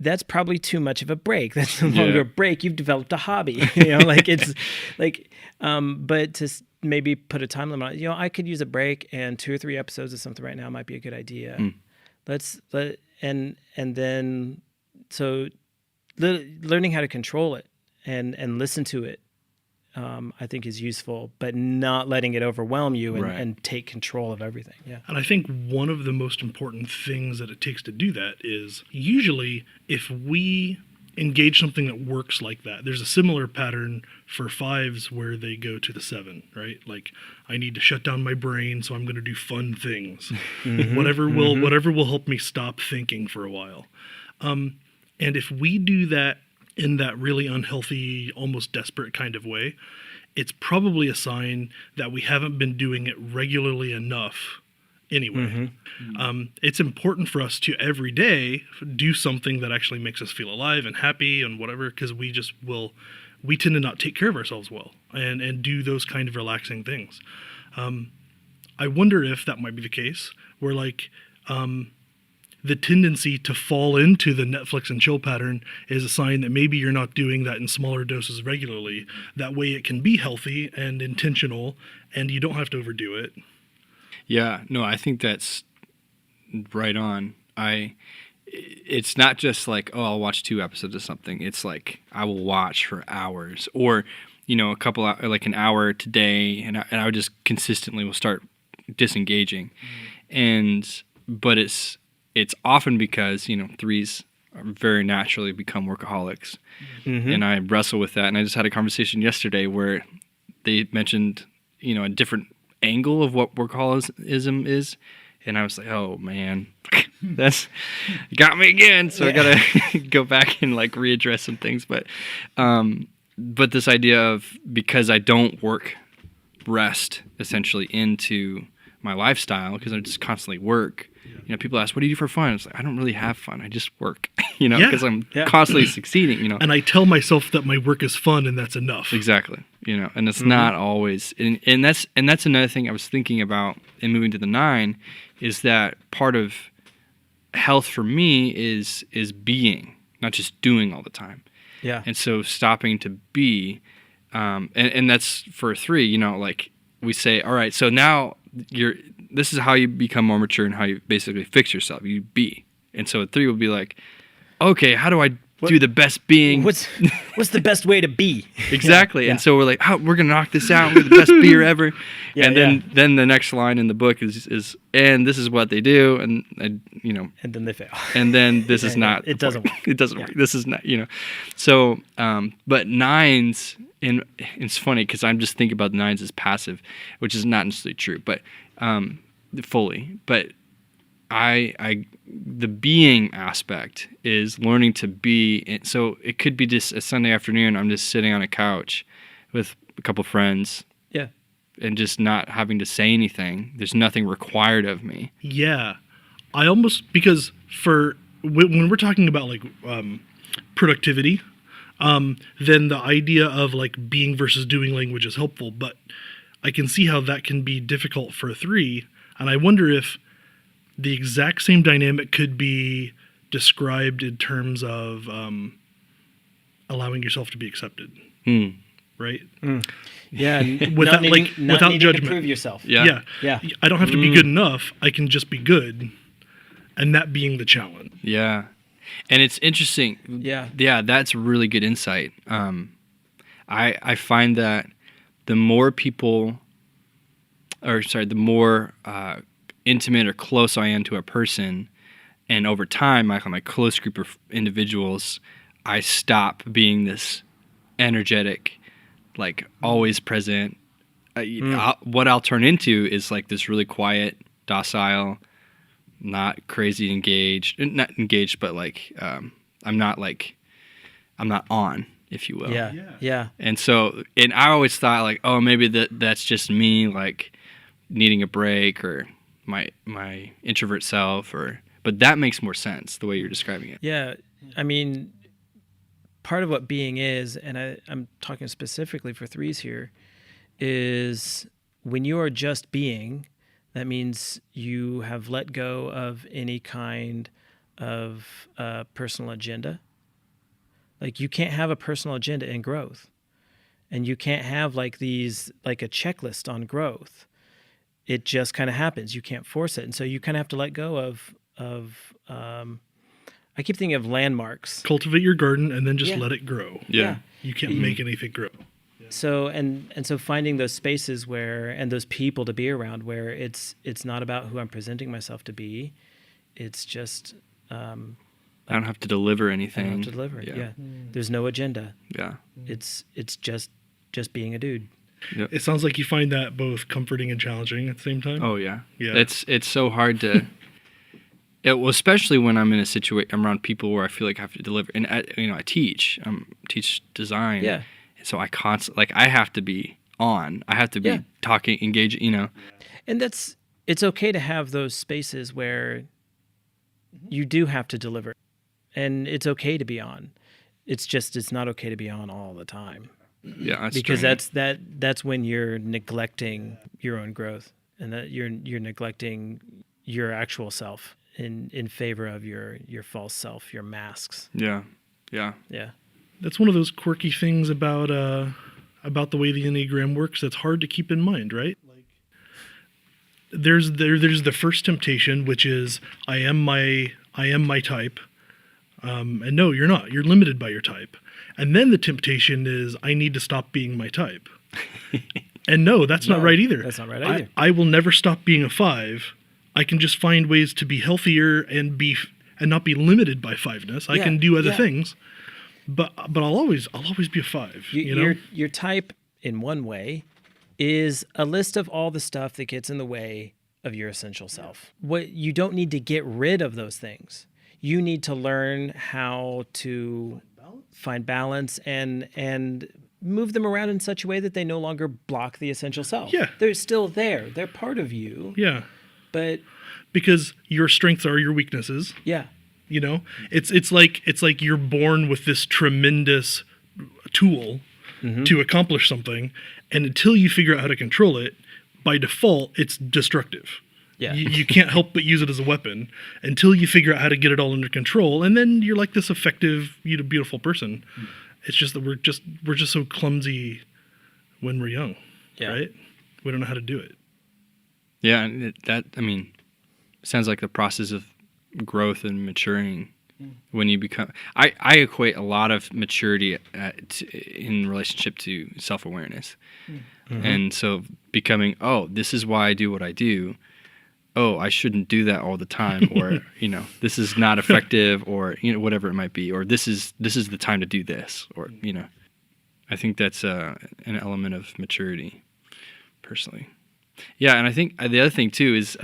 that's probably too much of a break. That's no longer a break. You've developed a hobby. It's like, but to maybe put a time limit on it. I could use a break, and 2 or 3 episodes of something right now might be a good idea. And then learning how to control it and listen to it, I think is useful, but not letting it overwhelm you and take control of everything. Yeah. And I think one of the most important things that it takes to do that is usually if we engage something that works like that, there's a similar pattern for 5s where they go to the 7, right? Like, I need to shut down my brain, so I'm going to do fun things. Whatever will help me stop thinking for a while. And if we do that in that really unhealthy, almost desperate kind of way, it's probably a sign that we haven't been doing it regularly enough anyway. It's important for us to every day do something that actually makes us feel alive and happy and whatever, because we tend to not take care of ourselves well and do those kind of relaxing things. I wonder if that might be the case where the tendency to fall into the Netflix and chill pattern is a sign that maybe you're not doing that in smaller doses regularly. That way it can be healthy and intentional, and you don't have to overdo it. Yeah, no, I think that's right on. It's not just like, oh, I'll watch 2 episodes of something. It's like I will watch for hours, or a couple like an hour today, and I would just consistently will start disengaging, but it's often because 3s very naturally become workaholics, and I wrestle with that. And I just had a conversation yesterday where they mentioned a different angle of what workaholism is, and I was like, oh man, that's got me again. So I gotta go back and readdress some things. But this idea of, because I don't work rest essentially into my lifestyle, because I just constantly work. People ask, what do you do for fun? It's like, I don't really have fun. I just work, because I'm constantly succeeding, And I tell myself that my work is fun and that's enough. Exactly. And it's not always, and that's another thing I was thinking about in moving to the 9, is that part of health for me is being, not just doing all the time. Yeah. And so stopping to be, and that's for 3, we say, all right, so now this is how you become more mature and how you basically fix yourself. You be. And so 3 will be like, okay, how do I do the best being? What's the best way to be? Exactly. Yeah. And so we're like, we're going to knock this out. We're the best beer ever. And then the next line in the book is and this is what they do. And and then they fail. And then this is not. It doesn't work. It doesn't work. This is not, So, but 9s, and it's funny because I'm just thinking about 9s as passive, which is not necessarily true, but fully. But the being aspect is learning to be. So it could be just a Sunday afternoon. I'm just sitting on a couch with a couple friends. Yeah. And just not having to say anything. There's nothing required of me. Yeah. I almost, because when we're talking about productivity, then the idea of being versus doing language is helpful, but I can see how that can be difficult for a 3. And I wonder if the exact same dynamic could be described in terms of allowing yourself to be accepted. Right? Yeah. Without without judgment. To prove yourself. Yeah. I don't have to be good enough. I can just be good. And that being the challenge. Yeah. And it's interesting. Yeah. Yeah, that's really good insight. I find that the more the more intimate or close I am to a person, and over time, my close group of individuals, I stop being this energetic, like always present. What I'll turn into is like this really quiet, docile, not crazy not engaged, but like I'm not on, if you will. Yeah. And so, and I always thought like, oh, maybe that's just me like needing a break, or my introvert self, but that makes more sense the way you're describing it. Yeah. I mean, part of what being is, and I'm talking specifically for threes here, is when you are just being, that means you have let go of any kind of personal agenda. Like you can't have a personal agenda in growth, and you can't have like a checklist on growth. It just kind of happens. You can't force it. And so you kind of have to let go of I keep thinking of landmarks. Cultivate your garden and then just let it grow. Yeah. You can't make anything grow. So and so finding those spaces where, and those people to be around where it's not about who I'm presenting myself to be. It's just I don't have to deliver anything. I don't have to deliver it. Yeah. There's no agenda. Yeah. It's just being a dude. Yep. It sounds like you find that both comforting and challenging at the same time. Oh yeah. Yeah. It's so hard to. Especially when I'm in a situation, I'm around people where I feel like I have to deliver, and I teach design. Yeah. So I constantly, like, I have to be on. I have to be talking, engaging. And it's okay to have those spaces where you do have to deliver, and it's okay to be on. It's not okay to be on all the time. Yeah, that's because strange. that's when you're neglecting your own growth, and that you're neglecting your actual self in favor of your false self, your masks. Yeah. That's one of those quirky things about the way the Enneagram works that's hard to keep in mind, right? Like there's the first temptation, which is I am my type. And no, you're not. You're limited by your type. And then the temptation is I need to stop being my type. And no, that's not right either. That's not right either. I will never stop being a 5. I can just find ways to be healthier and not be limited by 5-ness. I can do other things, but I'll always be a 5. Your type, in one way, is a list of all the stuff that gets in the way of your essential self. What you don't need to get rid of those things. You need to learn how to find balance and move them around in such a way that they no longer block the essential self. Yeah, they're still there. They're part of you. Yeah. But because your strengths are your weaknesses. Yeah. It's like you're born with this tremendous tool to accomplish something, and until you figure out how to control it, by default it's destructive. Yeah. You can't help but use it as a weapon until you figure out how to get it all under control, and then you're like this effective, beautiful person. It's just that we're just so clumsy when we're young, right? We don't know how to do it. Yeah, and sounds like the process of growth and maturing when you become. I equate a lot of maturity in relationship to self-awareness, and so becoming. Oh, this is why I do what I do. Oh, I shouldn't do that all the time, or this is not effective, or whatever it might be, or this is the time to do this, or I think that's an element of maturity, personally. Yeah, and I think the other thing too is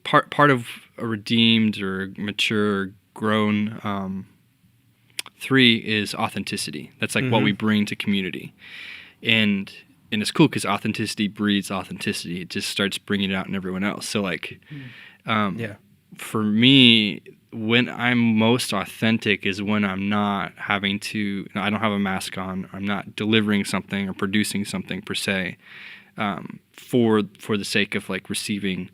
part of a redeemed or mature, or grown 3 is authenticity. That's like what we bring to community, and it's cool because authenticity breeds authenticity. It just starts bringing it out in everyone else. So like, for me, when I'm most authentic is when I'm not having to. I don't have a mask on. I'm not delivering something or producing something per se. For the sake of like receiving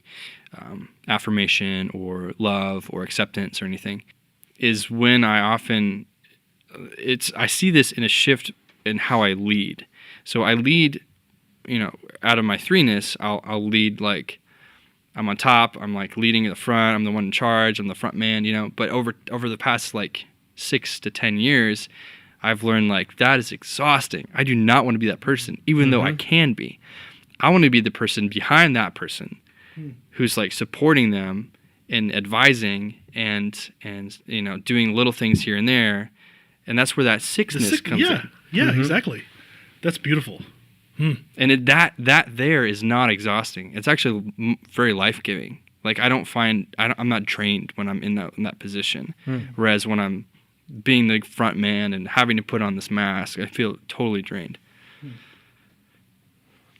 affirmation or love or acceptance or anything, is when I see this in a shift in how I lead. So I lead, out of my 3-ness, I'll lead like I'm on top. I'm like leading at the front. I'm the one in charge. I'm the front man, But over the past like 6 to 10 years, I've learned like that is exhausting. I do not want to be that person, even though I can be. I want to be the person behind that person who's like supporting them and advising and doing little things here and there. And that's where that 6-ness comes in. Yeah, exactly. That's beautiful. And that there is not exhausting. It's actually very life-giving. Like I'm not drained when I'm in that position. Whereas when I'm being the front man and having to put on this mask, I feel totally drained.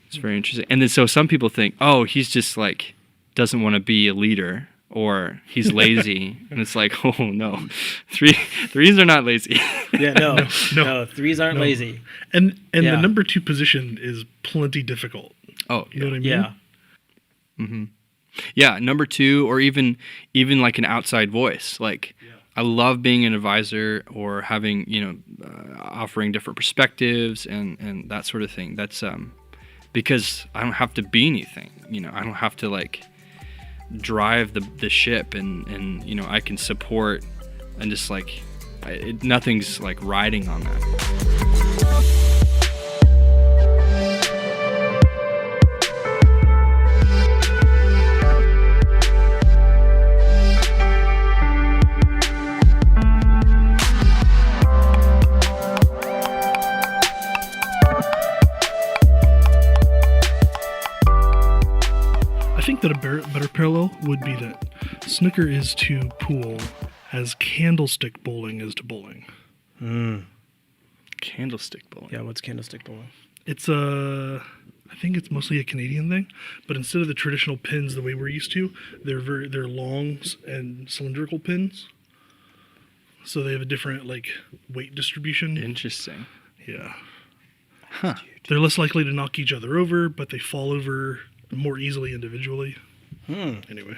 It's very interesting. And then so some people think, oh, he's just like doesn't want to be a leader, or he's lazy. And it's like, oh no, threes are not lazy. Yeah, no, threes aren't lazy. And the number 2 position is plenty difficult. Oh, you know what I mean? Yeah. Mm-hmm. Yeah, number 2, or even like an outside voice. Like, I love being an advisor or having, offering different perspectives and that sort of thing. That's because I don't have to be anything. I don't have to like drive the ship, and I can support and just like nothing's like riding on that. I think that a better parallel would be that snooker is to pool as candlestick bowling is to bowling. Candlestick bowling. Yeah, what's candlestick bowling? It's I think it's mostly a Canadian thing, but instead of the traditional pins the way we're used to, they're long and cylindrical pins. So they have a different like weight distribution. Interesting. Yeah. Huh. They're less likely to knock each other over, but they fall over more easily individually. Anyway.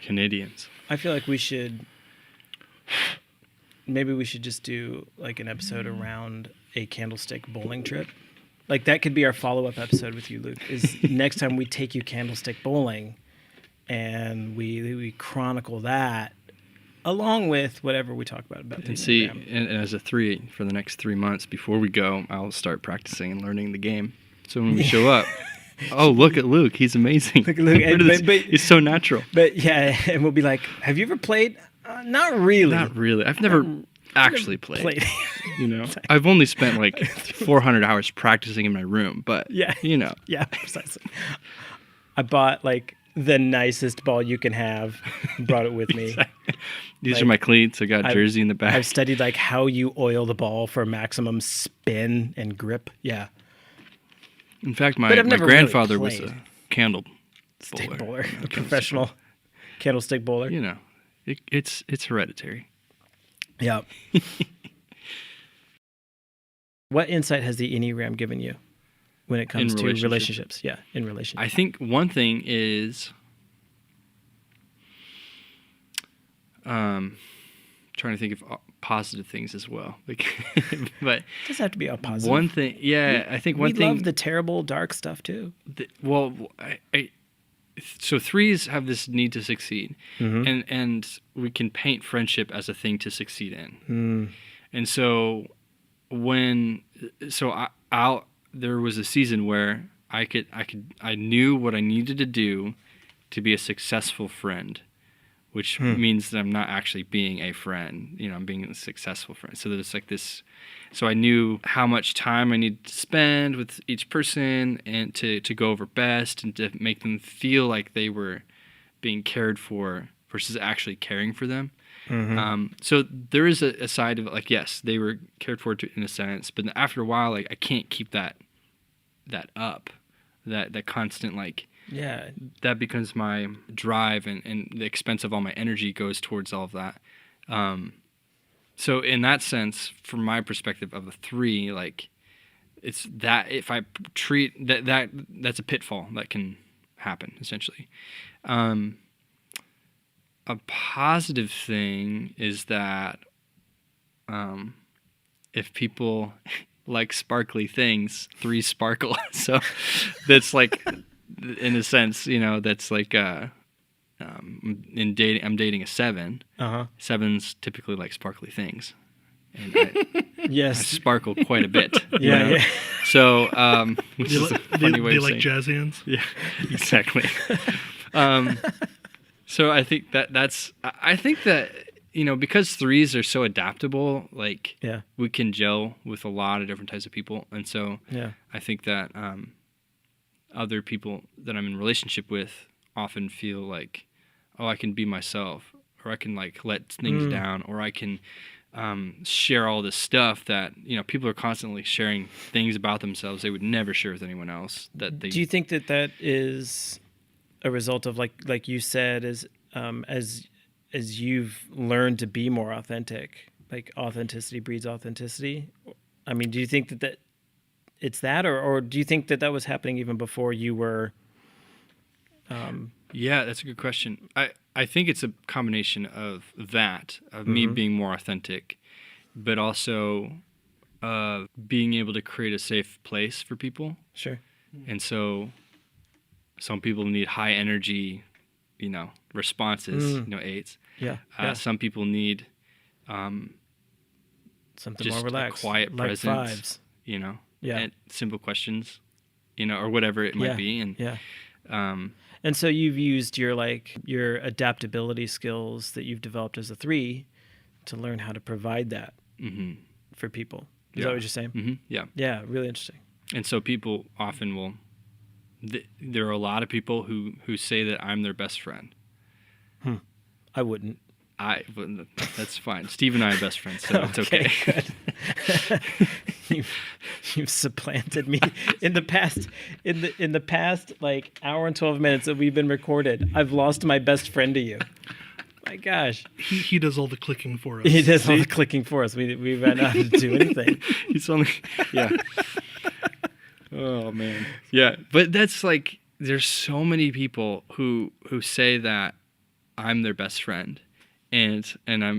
Canadians. I feel like we should just do like an episode around a candlestick bowling trip. Like that could be our follow-up episode with you, Luke, is next time we take you candlestick bowling and we chronicle that along with whatever we talk about the And see, Enneagram. and as a 3 for the next 3 months before we go, I'll start practicing and learning the game. So when we show up, oh, look at Luke. He's amazing. Look at Luke. He's so natural. But yeah, and we'll be like, have you ever played? Not really. Not really. I've never actually played. I've only spent like 400 hours practicing in my room, but Yeah, precisely. I bought like the nicest ball you can have, brought it with me. These are my cleats. I got jersey in the back. I've studied like how you oil the ball for maximum spin and grip. Yeah. In fact, my never grandfather really was a candle Stick bowler, a professional candlestick bowler. It's hereditary. Yeah. What insight has the Enneagram given you when it comes to relationships? Yeah, in relationships. I think one thing is trying to think of positive things as well. But it doesn't have to be all positive. One thing, I think one thing. We love the terrible, dark stuff too. So threes have this need to succeed, and we can paint friendship as a thing to succeed in. And so there was a season where I knew what I needed to do to be a successful friend, which means that I'm not actually being a friend. I'm being a successful friend. So there's like this. So I knew how much time I needed to spend with each person and to go over best and to make them feel like they were being cared for versus actually caring for them. So there is a side of it, like, yes, they were cared for in a sense, but after a while, like, I can't keep that up, that constant, like, that becomes my drive, and the expense of all my energy goes towards all of that. So in that sense, from my perspective of a 3, like, it's that if I treat that's a pitfall that can happen essentially. A positive thing is that if people like sparkly things, 3 sparkle. So that's like, in a sense, that's like in dating. I'm dating a 7. 7s typically like sparkly things, and I sparkle quite a bit. Yeah. So, which is a funny way they of like saying. jazz hands. Yeah, exactly. So I think I think that because threes are so adaptable, like Yeah. we can gel with a lot of different types of people. And so Yeah. I think that other people that I'm in relationship with often feel like, oh, I can be myself, or I can like let things down, or I can share all this stuff that, people are constantly sharing things about themselves they would never share with anyone else. Do you think that is a result of like you said, as you've learned to be more authentic, like authenticity breeds authenticity? I mean, do you think that it's that, or do you think that was happening even before you were? Yeah, that's a good question. I think it's a combination of that, of me being more authentic, but also being able to create a safe place for people. Sure. And so some people need high energy, responses, eights. Yeah. Some people need Something just more relaxed, a quiet like presence, fives. Yeah. And simple questions, or whatever it might be. And yeah. And so you've used your adaptability skills that you've developed as a 3 to learn how to provide that for people. Is that what you're saying? Mm-hmm. Yeah. Yeah, really interesting. And so people often will. There are a lot of people who say that I'm their best friend. I wouldn't. That's fine. Steve and I are best friends, so it's okay. Good. You've supplanted me in the past. In the past, like hour and 12 minutes that we've been recorded, I've lost my best friend to you. My gosh, He does all the clicking for us. he does all the clicking for us. We ran out to do anything. He's only yeah. Oh man. Yeah, but that's like there's so many people who say that I'm their best friend, and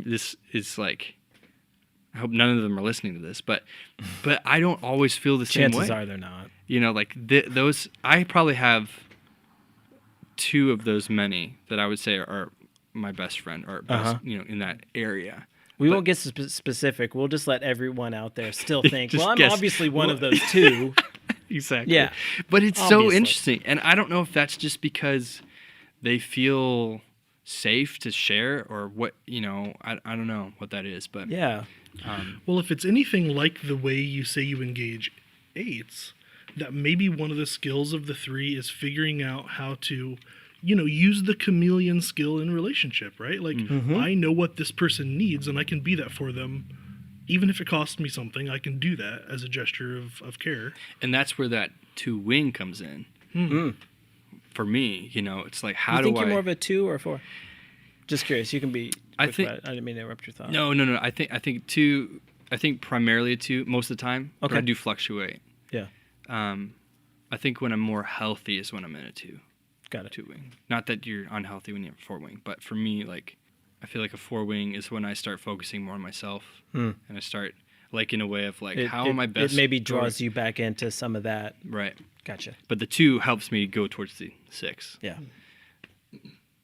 this is like. I hope none of them are listening to this, but I don't always feel the same way. Chances are they're not. Like those, I probably have 2 of those many that I would say are my best friend, or best, in that area. We won't get specific. We'll just let everyone out there still think, well, I'm guess. obviously one of those 2. Exactly. Yeah. But it's so Obviously. interesting, and I don't know if that's just because they feel safe to share, or what. I don't know what that is, but Yeah. Well, if it's anything like the way you say you engage 8s, that maybe one of the skills of the 3 is figuring out how to, use the chameleon skill in relationship, right? Like, I know what this person needs, and I can be that for them. Even if it costs me something, I can do that as a gesture of care. And that's where that 2 wing comes in. For me, it's like, how You do think I... you're more of a 2 or a 4? Just curious. You can be. I quick think- about it. I didn't mean to interrupt your thought. No. I think 2. I think primarily a 2 most of the time. Okay. But I do fluctuate. Yeah. I think when I'm more healthy is when I'm in a 2. Got it. 2 wing. Not that you're unhealthy when you have a 4 wing, but for me, like, I feel like a 4 wing is when I start focusing more on myself, and I start like in a way of like, how am I best? It maybe draws you back into some of that. Right. Gotcha. But the 2 helps me go towards the 6. Yeah.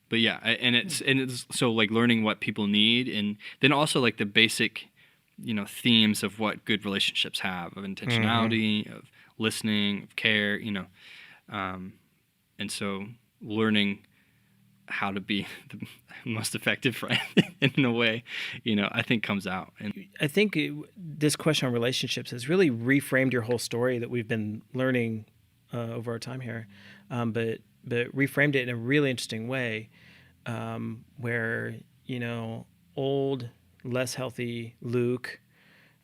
But yeah, and it's so like learning what people need, and then also like the basic, themes of what good relationships have, of intentionality, of listening, of care, and so learning how to be the most effective friend in a way, I think comes out. And I think this question on relationships has really reframed your whole story that we've been learning over our time here, but reframed it in a really interesting way, where old, less healthy Luke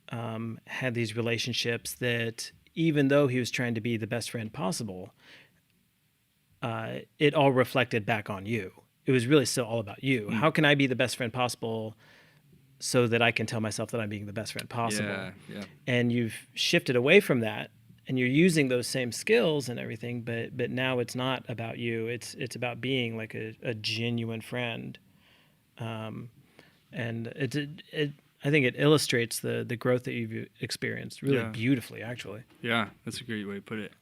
had these relationships that, even though he was trying to be the best friend possible, it all reflected back on you. It was really still all about you. How can I be the best friend possible so that I can tell myself that I'm being the best friend possible? Yeah. And you've shifted away from that, and you're using those same skills and everything, but now it's not about you. It's about being like a genuine friend. And I think it illustrates the growth that you've experienced really beautifully, actually. Yeah, that's a great way to put it.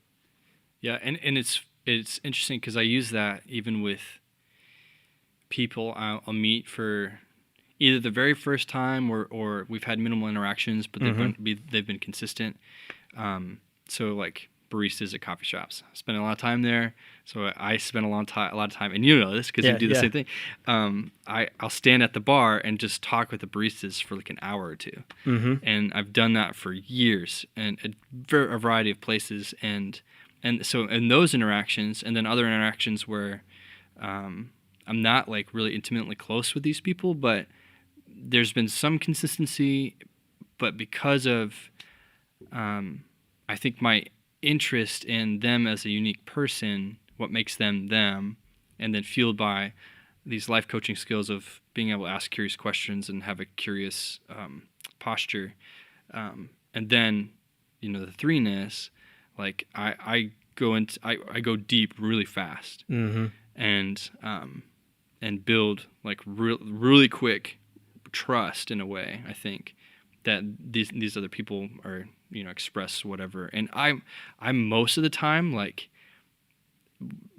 Yeah, and it's interesting because I use that even with people I'll meet for either the very first time or we've had minimal interactions, but they've been consistent. So like baristas at coffee shops. I spend a lot of time there, so I spend a lot of time, and you know this because you do the same thing. I'll stand at the bar and just talk with the baristas for like an hour or two, and I've done that for years and a variety of places, and so in those interactions, and then other interactions where I'm not like really intimately close with these people, but there's been some consistency, but because of I think my interest in them as a unique person, what makes them them, and then fueled by these life coaching skills of being able to ask curious questions and have a curious posture, and then the threeness, like I go deep really fast, and build like really quick trust in a way. I think that these other people are express whatever, and I'm most of the time like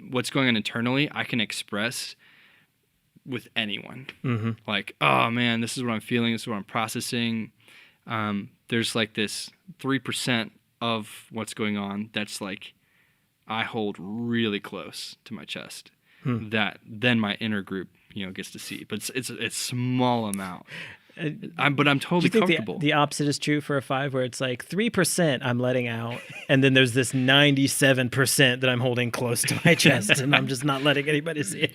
what's going on internally I can express with anyone. Like, oh man, this is what I'm feeling, this is what I'm processing. There's like this 3% of what's going on that's like I hold really close to my chest, that then my inner group gets to see, but it's a small amount. But I'm totally comfortable. The opposite is true for a 5, where it's like 3% I'm letting out, and then there's this 97% that I'm holding close to my chest, and I'm just not letting anybody see it.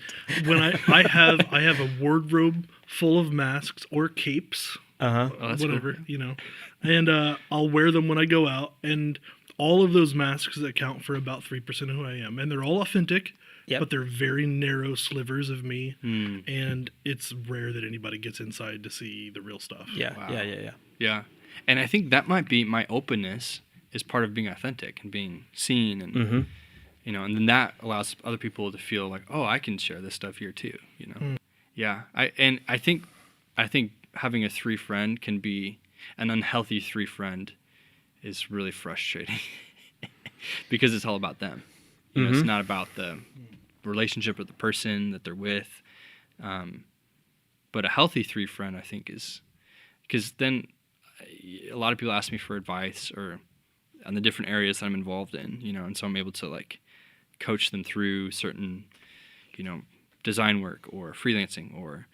When I have a wardrobe full of masks or capes, whatever, cool. And I'll wear them when I go out, and all of those masks account for about 3% of who I am, and they're all authentic. Yep. But they're very narrow slivers of me, and it's rare that anybody gets inside to see the real stuff. Yeah, wow. Yeah. And I think that might be my openness is part of being authentic and being seen, and and then that allows other people to feel like, oh, I can share this stuff here too. Yeah. I think having a 3 friend can be an unhealthy 3 friend is really frustrating because it's all about them. It's not about the relationship with the person that they're with. But a healthy 3 friend, I think, is because then a lot of people ask me for advice or on the different areas that I'm involved in, and so I'm able to like coach them through certain, design work or freelancing or,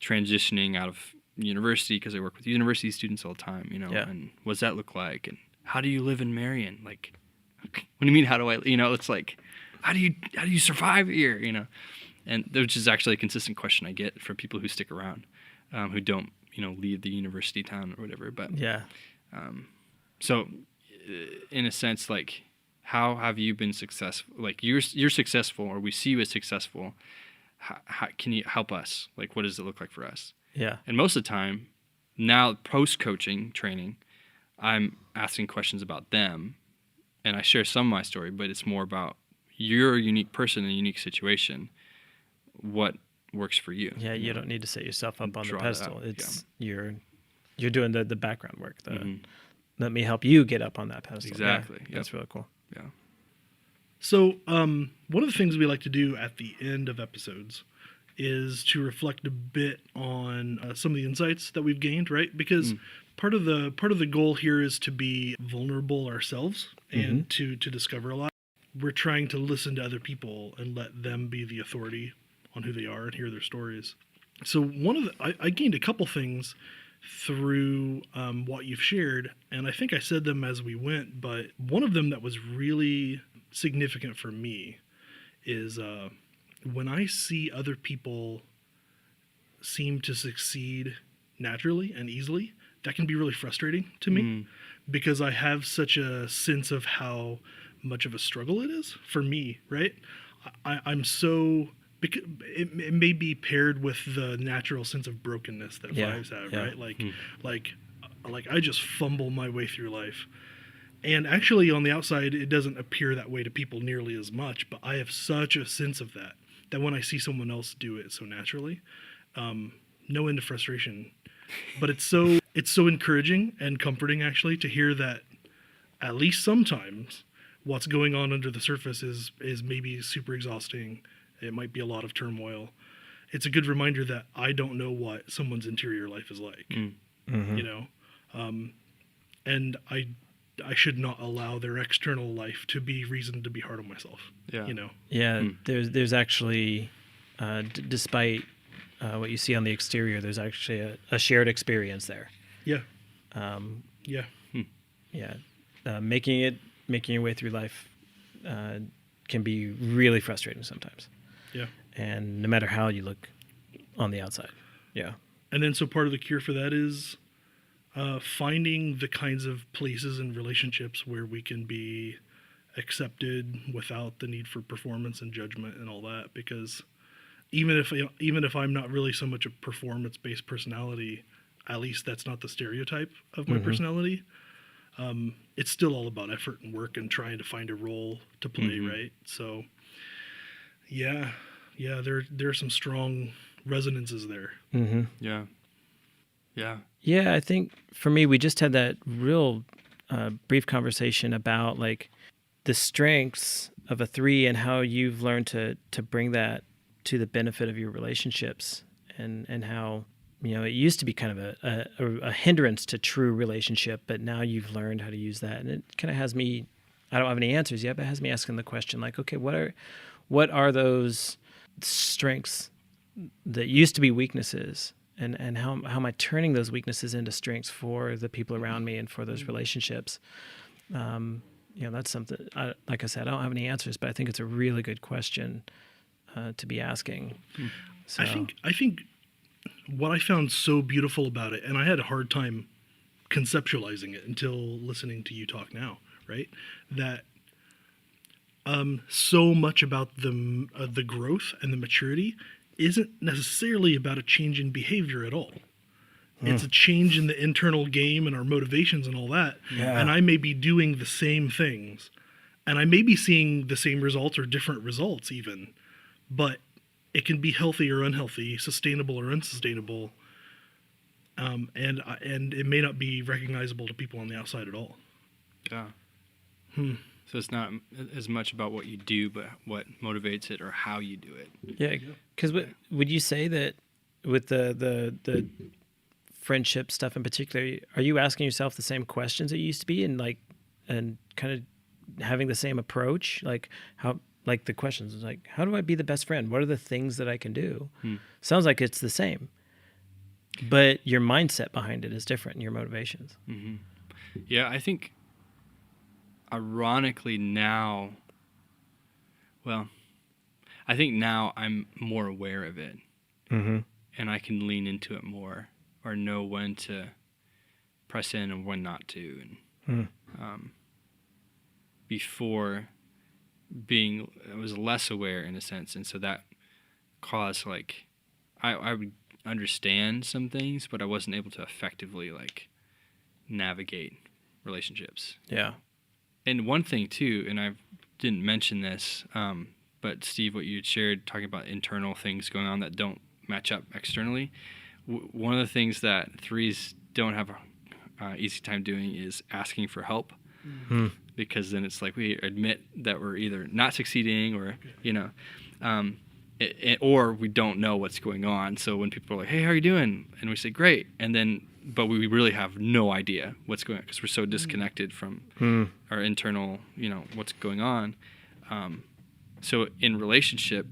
transitioning out of university, because I work with university students all the time, and what does that look like? And how do you live in Marion? Like, what do you mean? How do I? It's like, how do you survive here? And which is actually a consistent question I get from people who stick around, who don't leave the university town or whatever. But so in a sense, like, how have you been successful? Like you're successful, or we see you as successful. How can you help us? Like, what does it look like for us? Yeah. And most of the time, now post-coaching training, I'm asking questions about them. And I share some of my story, but it's more about you're a unique person in a unique situation. What works for you? Yeah, you don't need to set yourself up on the pedestal. It's you're doing the background work. Let me help you get up on that pedestal. Exactly. Yeah, that's really cool. Yeah. So one of the things we like to do at the end of episodes is to reflect a bit on some of the insights that we've gained, right? Because part of the goal here is to be vulnerable ourselves and to discover a lot. We're trying to listen to other people and let them be the authority on who they are and hear their stories. So I gained a couple things through what you've shared, and I think I said them as we went, but one of them that was really significant for me is when I see other people seem to succeed naturally and easily, that can be really frustrating to me because I have such a sense of how much of a struggle it is for me, right? I'm so... It may be paired with the natural sense of brokenness that fives have, right? Like I just fumble my way through life. And actually on the outside, it doesn't appear that way to people nearly as much, but I have such a sense of that when I see someone else do it so naturally, no end of frustration. But it's so encouraging and comforting actually to hear that at least sometimes what's going on under the surface is maybe super exhausting. It might be a lot of turmoil. It's a good reminder that I don't know what someone's interior life is like, you know? And I should not allow their external life to be reason to be hard on myself. Yeah. You know. Yeah, there's actually, despite what you see on the exterior, there's actually a shared experience there. Yeah. Yeah, making your way through life can be really frustrating sometimes. Yeah. And no matter how you look on the outside. Yeah. And then so part of the cure for that is finding the kinds of places and relationships where we can be accepted without the need for performance and judgment and all that. Because even if I'm not really so much a performance-based personality, at least that's not the stereotype of my personality. It's still all about effort and work and trying to find a role to play, right? So, yeah, there are some strong resonances there. Yeah. Yeah, I think for me, we just had that real brief conversation about like the strengths of a 3 and how you've learned to bring that to the benefit of your relationships, and how, you know, it used to be kind of a hindrance to true relationship, but now you've learned how to use that. And it kind of has me, I don't have any answers yet, but it has me asking the question like, okay, what are those strengths that used to be weaknesses? And how am I turning those weaknesses into strengths for the people around me and for those relationships? You know, that's something, like I said, I don't have any answers, but I think it's a really good question to be asking. So, I think what I found so beautiful about it, and I had a hard time conceptualizing it until listening to you talk now, right? That so much about the growth and the maturity isn't necessarily about a change in behavior at all. It's a change in the internal game and our motivations and all that. Yeah. And I may be doing the same things, and I may be seeing the same results or different results even, but it can be healthy or unhealthy, sustainable or unsustainable, and it may not be recognizable to people on the outside at all. Yeah. So it's not as much about what you do, but what motivates it or how you do it. yeah, because would you say that with the friendship stuff in particular, are you asking yourself the same questions that you used to be, and kind of having the same approach, like the questions is like, how do I be the best friend? What are the things that I can do? Sounds like it's the same, but your mindset behind it is different, and your motivations. Yeah, I think ironically now, I think now I'm more aware of it, and I can lean into it more, or know when to press in and when not to. And before, I was less aware in a sense, and so that caused like I would understand some things, but I wasn't able to effectively like navigate relationships. Yeah. And one thing too, and I didn't mention this, but Steve, what you had shared talking about internal things going on that don't match up externally, one of the things that 3s don't have an easy time doing is asking for help. Because then it's like we admit that we're either not succeeding or, you know, or we don't know what's going on. So when people are like, hey, how are you doing? And we say, great. And then, but we really have no idea what's going on because we're so disconnected from our internal, you know, what's going on. So in relationship,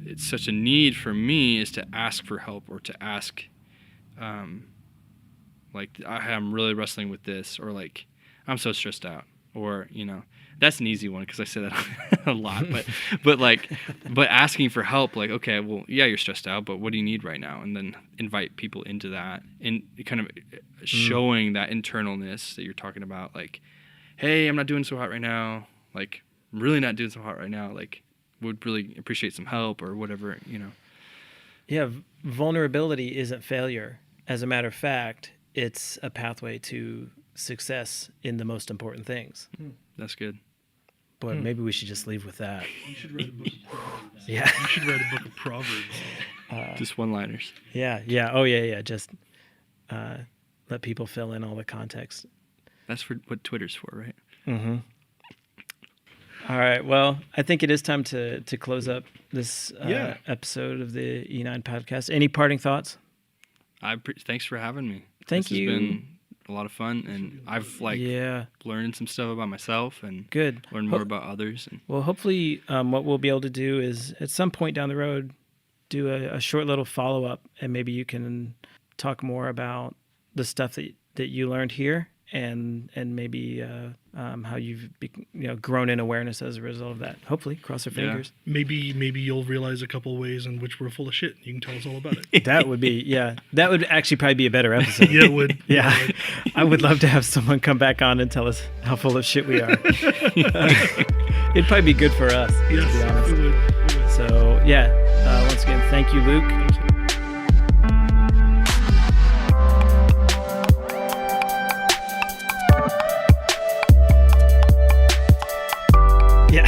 it's such a need for me is to ask for help, or to ask, like, I'm really wrestling with this, or like, I'm so stressed out, or, you know, that's an easy one because I say that a lot, but asking for help, like, okay, well, yeah, you're stressed out, but what do you need right now? And then invite people into that, and kind of showing that internalness that you're talking about, like, hey, I'm not doing so hot right now, like, I'm really not doing so hot right now, like, would really appreciate some help or whatever, you know. Yeah, vulnerability isn't failure. As a matter of fact, it's a pathway to success in the most important things. That's good. But maybe we should just leave with that. You should write a book of Proverbs. Yeah. You should write a book of Proverbs. Just one-liners. Yeah. Oh, yeah. Just let people fill in all the context. That's for what Twitter's for, right? Mm-hmm. All right. Well, I think it is time to close up this episode of the E9 podcast. Any parting thoughts? Thanks for having me. Thank This you. has been a lot of fun, and I've like learned some stuff about myself and Good. learned more about others. And Well, hopefully, what we'll be able to do is at some point down the road, do a short little follow up, and maybe you can talk more about the stuff that you learned here, and maybe how you've grown in awareness as a result of that. Hopefully, cross our fingers. Maybe you'll realize a couple ways in which we're full of shit. You can tell us all about it. That would be that would actually probably be a better episode. Yeah, it would. Yeah, I would love to have someone come back on and tell us how full of shit we are. It'd probably be good for us, to be honest. It would. So once again, thank you, Luke. Yeah.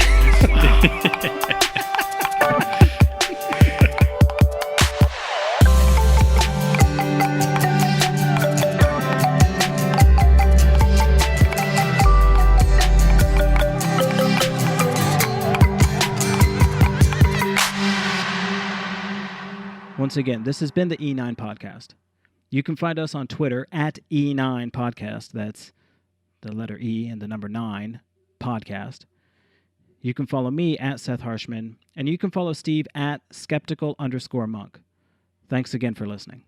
Once again, this has been the E9 Podcast. You can find us on Twitter at E9 Podcast. That's the letter E and the number 9 Podcast. You can follow me at Seth Harshman, and you can follow Steve at skeptical_monk. Thanks again for listening.